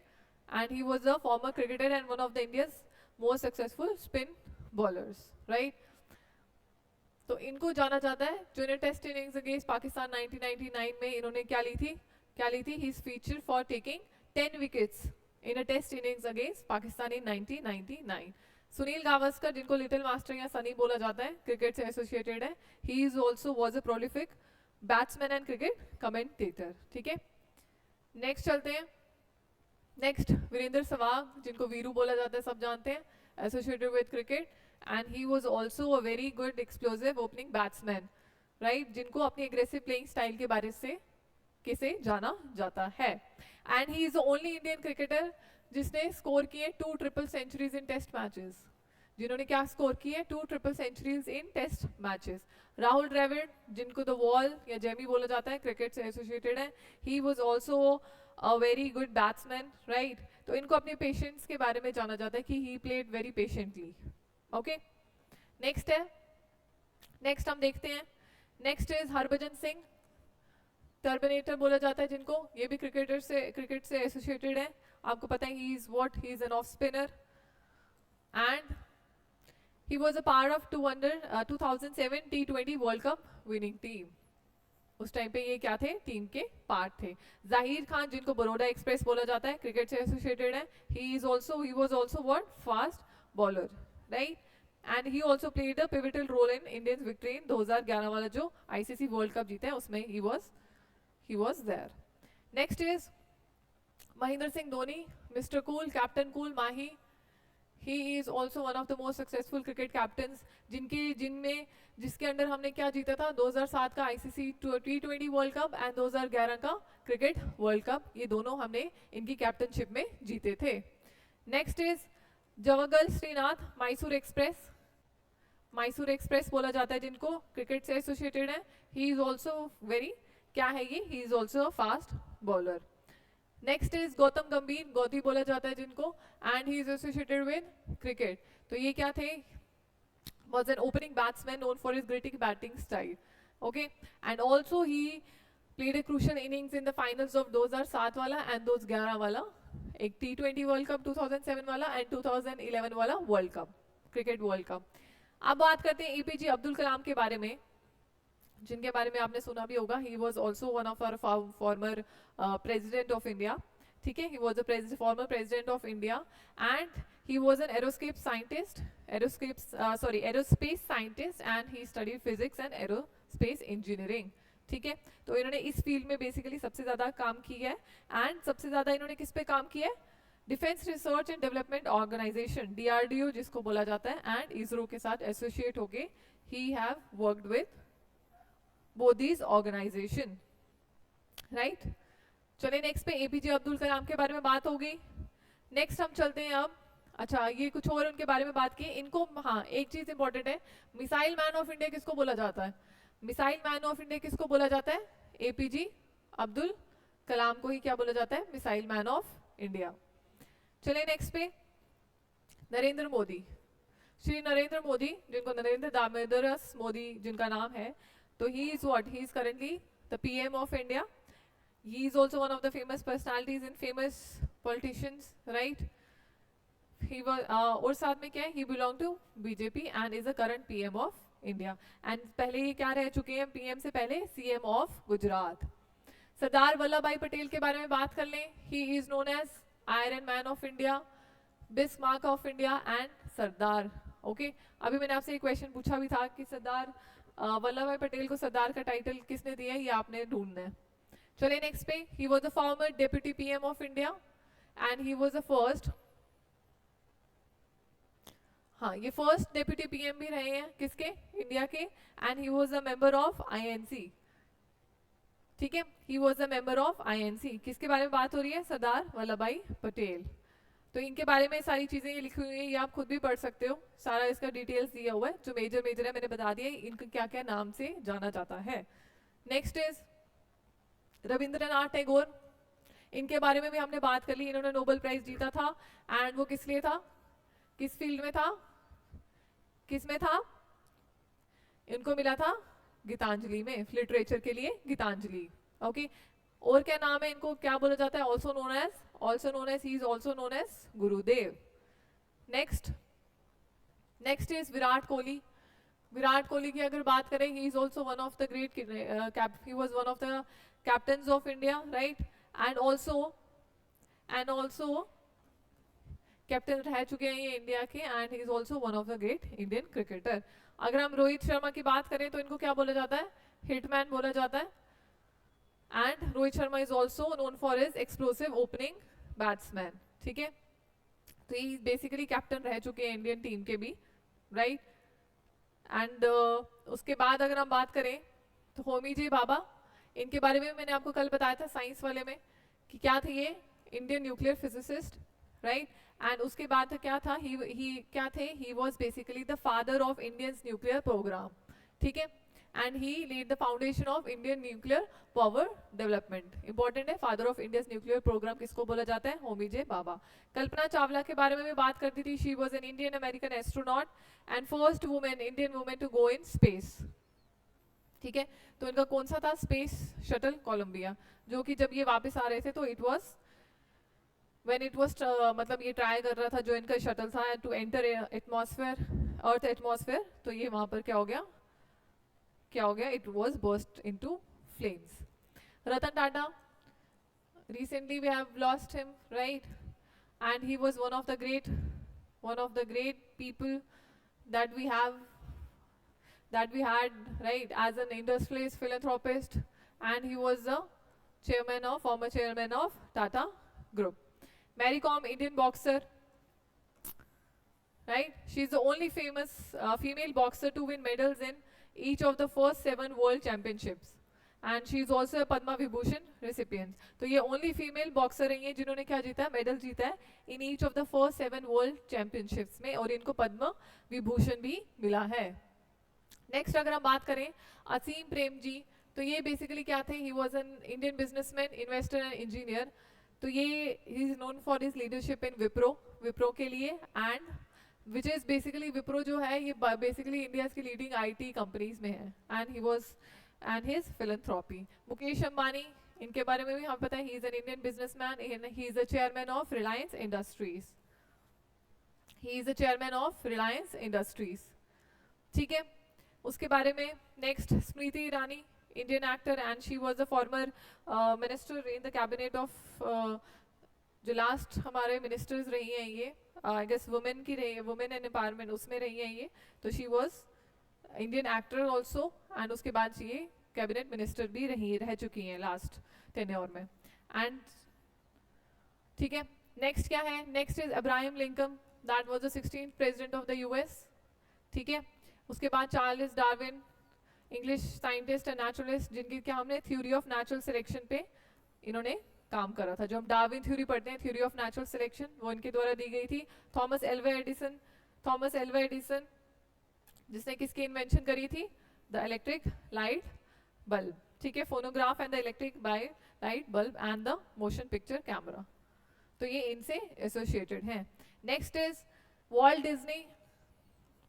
and he was a former cricketer and one of the India's most successful spin bowlers, right. तो इनको जाना जाता है junior test innings against Pakistan 1999 में इन्होंने क्या ली थी? He is feature for taking 10 wickets in a test innings against Pakistan in 1999. Sunil Gavaskar, जिनको लिटिल मास्टर या सनी बोला जाता है, क्रिकेट से एसोसिएटेड है. He is also was a prolific batsman and cricket commentator. ठीक है, नेक्स्ट चलते हैं. नेक्स्ट वीरेंद्र सहवाग, जिनको वीरू बोला जाता है, सब जानते हैं, associated with cricket and he was also a very good explosive opening batsman, right, जिनको अपनी aggressive playing style के बारे से किसे जाना जाता है. and he is the only Indian cricketer जिसने स्कोर किए 2 ट्रिपल सेंचुरीज इन टेस्ट मैचेस. जिन्होंने क्या स्कोर किए? 2 ट्रिपल सेंचुरीज इन टेस्ट मैचेस. राहुल द्रविड़, जिनको द वॉल या जेमी बोला जाता है, क्रिकेट से एसोसिएटेड है. He was also a very good batsman, right. तो इनको अपने पेशेंस के बारे में जाना जाता है कि he played very patiently. Okay, next है, नेक्स्ट हम देखते हैं. Next is Harbhajan Singh, terminator बोला जाता है जिनको, ये भी क्रिकेट से एसोसिएटेड है. आपको पता है he is an off spinner and he was a part of 2007 T20 world cup winning team. उस टाइम पे ये क्या थे? टीम के पार्ट थे. जाहिर खान, जिनको बड़ौदा एक्सप्रेस बोला जाता है, क्रिकेट से एसोसिएटेड है. He was also what? Fast bowler, right. And he also played a pivotal role in Indians victory in 2011 वाला जो आईसीसी वर्ल्ड कप जीता है, उसमें he was there. Next is Mahendra Singh Dhoni, mister cool, captain cool, Mahi. He is also one of the most successful cricket captains, जिसके under हमने क्या जीता था? 2007 का ICC T20 world cup and 2011 का क्रिकेट वर्ल्ड कप. ये दोनों हमने इनकी कैप्टनशिप में जीते थे. Next is Javagal Srinath, Mysore express बोला जाता है जिनको, क्रिकेट से एसोसिएटेड है. ही इज ऑल्सो वेरी, क्या है ये? ही is also a fast bowler. Next is Gautam गंभीर, गौती बोला जाता है जिनको, and he is associated with cricket. तो ये क्या थे? was an opening batsman known for his gritty batting style. Okay, and also he played a crucial innings in the finals of 2007 वाला and 2011 वाला, एक T20 वर्ल्ड कप 2007 वाला and 2011 वाला world cup, cricket world cup. अब बात करते हैं APJ Abdul Kalam के बारे में. जिनके बारे में आपने सुना भी होगा. He was also one of our former president of India. ठीक है, he was a former president of India and he was an aerospace scientist, aerospace scientist, and he studied physics and aerospace engineering. ठीक है, तो इन्होंने इस field में basically सबसे ज्यादा काम किया है एंड सबसे ज्यादा इन्होंने किस पे काम किया है? Defence research and development organisation DRDO जिसको बोला जाता है एंड इसरो के साथ एसोसिएट होके he have worked with both these organisation. Right, चलिए नेक्स्ट पे APJ अब्दुल कलाम के बारे में बात होगी. नेक्स्ट हम चलते हैं अब. अच्छा, ये कुछ और उनके बारे में बात की. इनको हाँ एक चीज इंपॉर्टेंट है, मिसाइल मैन ऑफ इंडिया किसको बोला जाता है? मिसाइल मैन ऑफ इंडिया किसको बोला जाता है? APJ अब्दुल कलाम को ही क्या बोला जाता है? Missile man of India. चलिए नेक्स्ट पे नरेंद्र मोदी. श्री नरेंद्र मोदी, जिनको नरेंद्र दामोदरस मोदी जिनका नाम है, तो he is what? He is currently the PM of India. He is also one of the famous personalities and famous politicians, right? He was और साथ में क्या है? He belonged to BJP and is the current PM of India. And पहले ये क्या रह चुके हैं? PM से पहले CM of गुजरात. सरदार वल्लभ भाई पटेल के बारे में बात कर लें. He is known as Iron Man of India, Bismarck of India and Sardar. Okay? अभी मैंने आपसे एक क्वेश्चन पूछा भी था कि सरदार वल्लभ भाई पटेल को सरदार का टाइटल किसने दिया है, ये आपने ढूंढना है. चलिए नेक्स्ट पे. He was the former deputy PM of India and he was the first. हाँ, ये फर्स्ट डेप्यूटी PM भी रहे हैं किसके? इंडिया के. And he was a member of INC. ठीक है, he was a member of INC. किसके बारे में बात हो रही है? सरदार वल्लभ भाई पटेल. तो इनके बारे में सारी चीजें ये लिखी हुई है, ये आप खुद भी पढ़ सकते हो. सारा इसका डिटेल्स दिया हुआ है. जो मेजर है मैंने बता दिया, इनको क्या क्या नाम से जाना जाता है. Next is Rabindranath Tagore. इनके बारे में भी हमने बात कर ली. इन्होंने नोबेल प्राइज जीता था एंड वो किस लिए था? किस फील्ड में था? किस में था? इनको मिला था गीतांजलि में, लिटरेचर के लिए गीतांजलि. ओके, और क्या नाम है इनको? क्या बोला जाता है? Also known as he is also known as Gurudev. Next is Virat Kohli. Virat Kohli की अगर बात करें, he is also one of the great, he was one of the captains of India, right. And also captain रह चुके हैं ये इंडिया के and he is also one of the great Indian cricketer. अगर हम रोहित शर्मा की बात करें तो इनको क्या बोला जाता है? हिटमैन बोला जाता है. And Rohit Sharma is also known for his explosive opening batsman. ठीक है, तो ये बेसिकली कैप्टन रह चुके हैं इंडियन टीम के भी, राइट. एंड उसके बाद अगर हम बात करें तो होमी जे भाभा. इनके बारे में मैंने आपको कल बताया था साइंस वाले में कि क्या थे ये? Indian nuclear physicist, right. And उसके बाद क्या था? ही क्या थे? He was basically the father of Indians nuclear program. ठीक है, and he lead the foundation of Indian nuclear power development. Important है, father of Indians nuclear program किसको बोला जाता है? होमी जे भाभा. कल्पना चावला के बारे में भी बात करती थी. She was an Indian American astronaut and first women, Indian women to go in space. ठीक है, तो इनका कौन सा था? स्पेस शटल कोलंबिया, जो कि जब ये वापस आ रहे थे तो it was when it was मतलब ये ट्राई कर रहा था जो इनका शटल था to enter atmosphere, earth atmosphere, तो ये वहां पर क्या हो गया? It was burst into flames. Ratan Tata, recently we have lost him, right? And he was one of the great people that we had, right, as an industrialist, philanthropist, and he was the former chairman of Tata Group. Mary Kom, Indian boxer, right? She's the only famous female boxer to win medals in each of the first 7 world championships. And she is also a Padma Vibhushan recipient. तो ये only female boxer हैं ये जिन्होंने क्या जीता है? Medal जीता है in each of the first 7 world championships में, और इनको पद्म विभूषण भी मिला है. नेक्स्ट अगर हम बात करें असीम प्रेम जी, तो ये बेसिकली क्या थे? He was an Indian businessman, investor and engineer. तो ये ही is known for his leadership in Wipro के लिए, and which is basically Wipro जो है ये बेसिकली इंडिया की लीडिंग IT कंपनीज में है. And his philanthropy. Mukesh Ambani, इनके बारे में भी हमें पता है, he is an Indian businessman, he is the chairman of Reliance industries. ठीक है, उसके बारे में next Smriti Irani, Indian actor and she was a former minister in the cabinet of, जो लास्ट हमारे मिनिस्टर्स रही हैं ये आई गेस वुमेन की रही है, वुमेन एंड एम्पावरमेंट उसमें रही है ये, तो she was Indian actor also and उसके बाद ये कैबिनेट मिनिस्टर भी रह चुकी हैं लास्ट टेन्योर में। एंड ठीक है, नेक्स्ट क्या है, next is Abraham Lincoln, that was the 16th president of the US. ठीक है, उसके बाद Charles Darwin, English scientist and naturalist, जिनकी क्या हमने थ्योरी ऑफ नेचुरल सिलेक्शन पे इन्होंने काम करा था, जो हम डार्विन थ्योरी पढ़ते हैं, थ्योरी ऑफ नेचुरल सिलेक्शन, वो इनके द्वारा दी गई थी। थॉमस एल्वा एडिसन जिसने किसकी इन्वेंशन करी थी, द इलेक्ट्रिक लाइट बल्ब। ठीक है, phonograph and the electric light bulb and the motion picture camera, तो ये इनसे एसोसिएटेड हैं। Next is Walt Disney.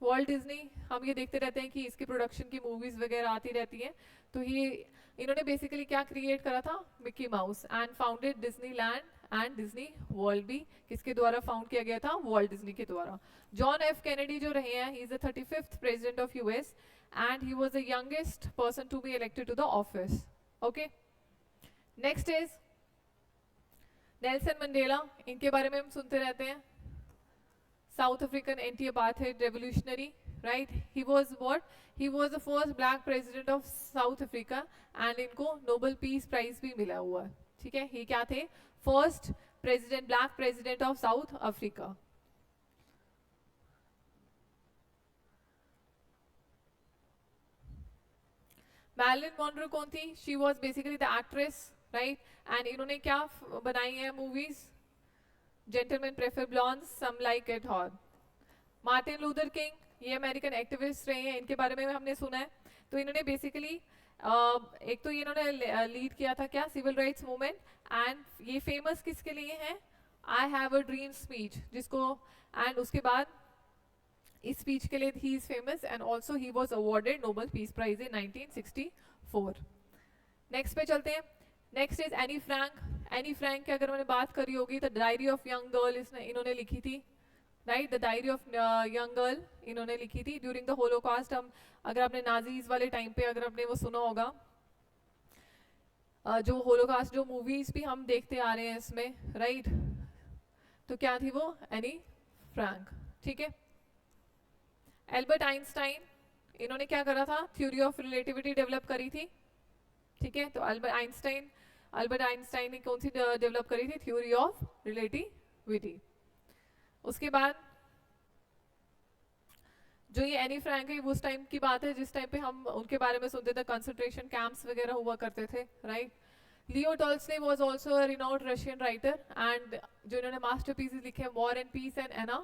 Walt Disney हम ये देखते रहते हैं कि इसकी प्रोडक्शन की मूवीज वगैरह आती रहती हैं, तो ये इन्होंने बेसिकली क्या क्रिएट करा था, Mickey mouse, and founded Disneyland and Disney world भी किसके द्वारा फाउंड किया गया था, वॉल्ट डिज्नी के द्वारा। जॉन एफ कैनेडी जो रहे हैं, he is the 35th president of US and he was the youngest person to be elected to the office. Okay, next is Nelson Mandela, इनके बारे में हम सुनते रहते हैं, South African anti apartheid revolutionary, right. He was what, he was the first black president of South Africa and इनको Nobel peace prize भी मिला हुआ है। ठीक है, ये क्या थे, first president, black president of South Africa. Marilyn Monroe कौन थी, she was basically the actress, right, and इन्होंने क्या बनाई है movies, Gentlemen Prefer Blondes, Some Like It Hot. Martin Luther King, ये अमेरिकन एक्टिविस्ट रहे हैं, इनके बारे में हमने सुना है, तो इन्होंने बेसिकली एक तो ये इन्होंने लीड किया था क्या, सिविल राइट्स मूवमेंट, एंड ये फेमस किसके लिए है, I have a dream speech, जिसको, एंड उसके बाद इस स्पीच के लिए he is famous and also he was awarded Nobel peace prize in 1964। Next पे चलते हैं, next is Anne Frank. Anne Frank की अगर मैंने बात करी होगी तो डायरी ऑफ यंग गर्ल इन्होंने लिखी थी, right, the Diary of Young girl इन्होंने लिखी थी ड्यूरिंग द होलोकॉस्ट। हम अगर आपने नाजीज वाले टाइम पे अगर आपने वो सुना होगा, जो होलोकॉस्ट जो मूवीज भी हम देखते आ रहे हैं इसमें, राइट, तो क्या थी वो, एनी फ्रैंक। ठीक है, एल्बर्ट आइंस्टाइन, इन्होंने क्या करा था, थ्योरी ऑफ रिलेटिविटी डेवलप करी थी। ठीक है, तो अल्बर्ट आइंस्टाइन ने कौन सी डेवलप करी थी, थ्योरी ऑफ रिलेटिविटी। उसके बाद जो ये एनी फ्रैंक है, उस टाइम की बात है जिस टाइम पे हम उनके बारे में सुनते थे, कंसंट्रेशन कैंप्स वगैरह हुआ करते थे, right. Leo Tolstoy was also a renowned Russian writer and जो इन्होंने मास्टरपीसेस लिखे हैं, War and Peace and Anna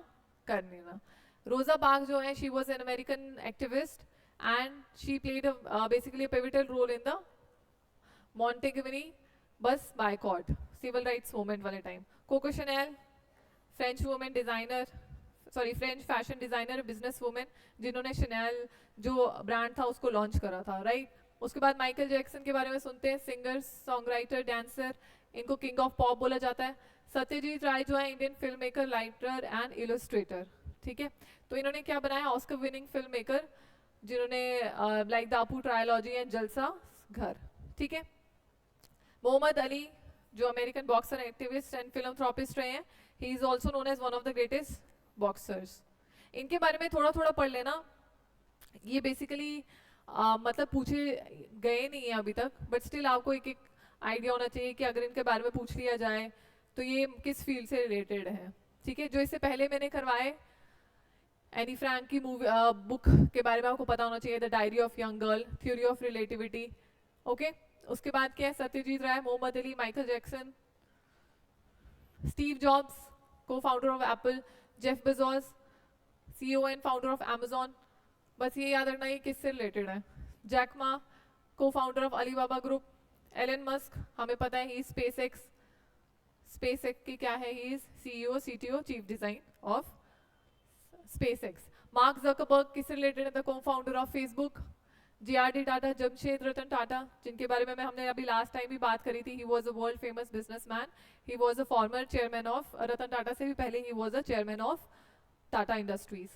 Karenina. Rosa Parks जो है, she was an American activist and she played basically a pivotal role in the Montgomery bus boycott, civil rights movement वाले time. Coco Chanel, French women designer, sorry French fashion designer, business women, जिन्होंने Chanel जो brand था उसको launch करा था, right. उसके बाद Michael Jackson के बारे में सुनते हैं, सिंगर, सॉन्ग डांसर, इनको किंग ऑफ पॉप बोला जाता है। सत्यजीत राय जो है, Indian film maker, writer and Illustrator. ठीक है, तो इन्होंने क्या बनाया, ऑस्कर विनिंग फिल्म मेकर, जिन्होंने लाइक दापू ट्रायोलॉजी एंड जलसा घर। ठीक है, मोहम्मद अली जो American boxer, activist and philanthropist रहे हैं, he is also known as one of the greatest boxers. इनके बारे में थोड़ा थोड़ा पढ़ लेना, ये बेसिकली मतलब पूछे गए नहीं है अभी तक, बट स्टिल आपको एक एक आइडिया होना चाहिए कि अगर इनके बारे में पूछ लिया जाए तो ये किस फील्ड से रिलेटेड है। ठीक है, जो इससे पहले मैंने करवाए, एनी फ्रैंक की मूवी बुक के बारे में आपको पता होना चाहिए, the Diary of Young Girl, theory of relativity. Okay, उसके बाद क्या है, Satyajit Ray, Muhammad Ali, Michael Jackson, Steve Jobs, cofounder of Apple, Jeff Bezos, CEO and founder of Amazon, बस ये याद रखना ये किससे रिलेटेड है। Jack Ma, cofounder of Alibaba group. Elon Musk, हमें पता है, ही स्पेसएक्स की क्या है, he is CEO, CTO, chief design of SpaceX. Mark Zuckerberg किससे रिलेटेड है, the cofounder of Facebook. JRD Tata, Jamshed Ratan Tata, जिनके बारे में हमने अभी लास्ट टाइम भी बात करी थी, he was a world famous businessman, he was a former chairman of, Ratan Tata से भी पहले he was a chairman of Tata industries.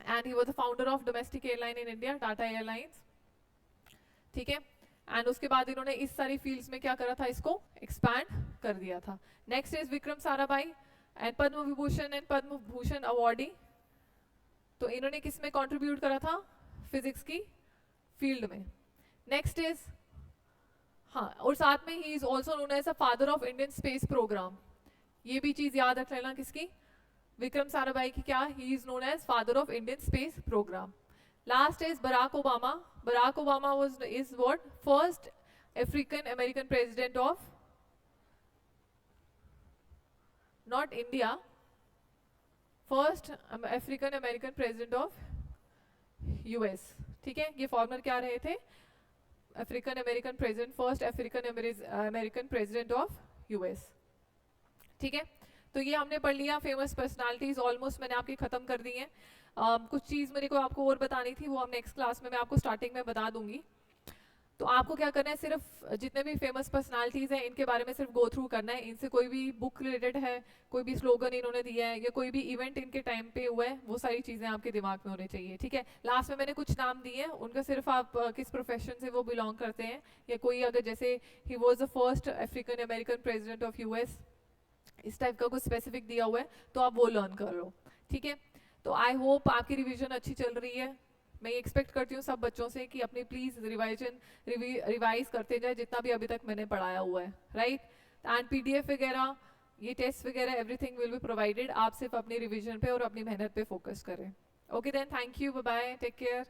And he was the founder of domestic airline in India, Tata airlines, ठीक है। And उसके बाद इन्होंने इस सारी फील्ड्स में क्या करा था, इसको एक्सपैंड कर दिया था। Next is Vikram Sarabhai and Padma Vibhushan and Padma Bhushan awardee. तो इन्होंने किस में कंट्रीब्यूट करा था, फिजिक्स की फील्ड में। नेक्स्ट इज, हाँ, और साथ में he is also known as a father of Indian space programme. ये भी चीज याद रख लेना, किसकी, विक्रम साराभाई की, क्या, he is known as father of Indian space programme. Last is Barack Obama. Barack Obama was is what, first African American president of, not India, first African American president of US, ठीक है। ये former क्या रहे थे, African American president, first African American president of US, ठीक है। तो ये हमने पढ़ लिया फेमस पर्सनालिटीज, ऑलमोस्ट मैंने आपकी खत्म कर दी हैं। कुछ चीज मेरे को आपको और बतानी थी, वो हम नेक्स्ट क्लास में मैं आपको स्टार्टिंग में बता दूंगी। तो आपको क्या करना है, सिर्फ जितने भी फेमस पर्सनालिटीज हैं इनके बारे में सिर्फ गो थ्रू करना है। इनसे कोई भी बुक रिलेटेड है, कोई भी स्लोगन इन्होंने दिया है, या कोई भी इवेंट इनके टाइम पे हुआ है, वो सारी चीजें आपके दिमाग में होनी चाहिए, ठीक है। लास्ट में मैंने कुछ नाम दिए हैं, उनका सिर्फ आप किस प्रोफेशन से वो बिलोंग करते हैं, या कोई अगर जैसे ही was the first African American president of US, इस टाइप का कुछ स्पेसिफिक दिया हुआ है, तो आप वो लर्न कर लो, ठीक है। तो आई होप आपकी रिवीजन अच्छी चल रही है। मैं एक्सपेक्ट करती हूँ सब बच्चों से कि अपनी प्लीज रिवाइज करते जाए जितना भी अभी तक मैंने पढ़ाया हुआ है, राइट। एंड पीडीएफ वगैरह, ये टेस्ट वगैरह, एवरीथिंग विल बी प्रोवाइडेड। आप सिर्फ अपनी रिवीजन पे और अपनी मेहनत पे फोकस करें। Okay then, thank you, bye bye, take care.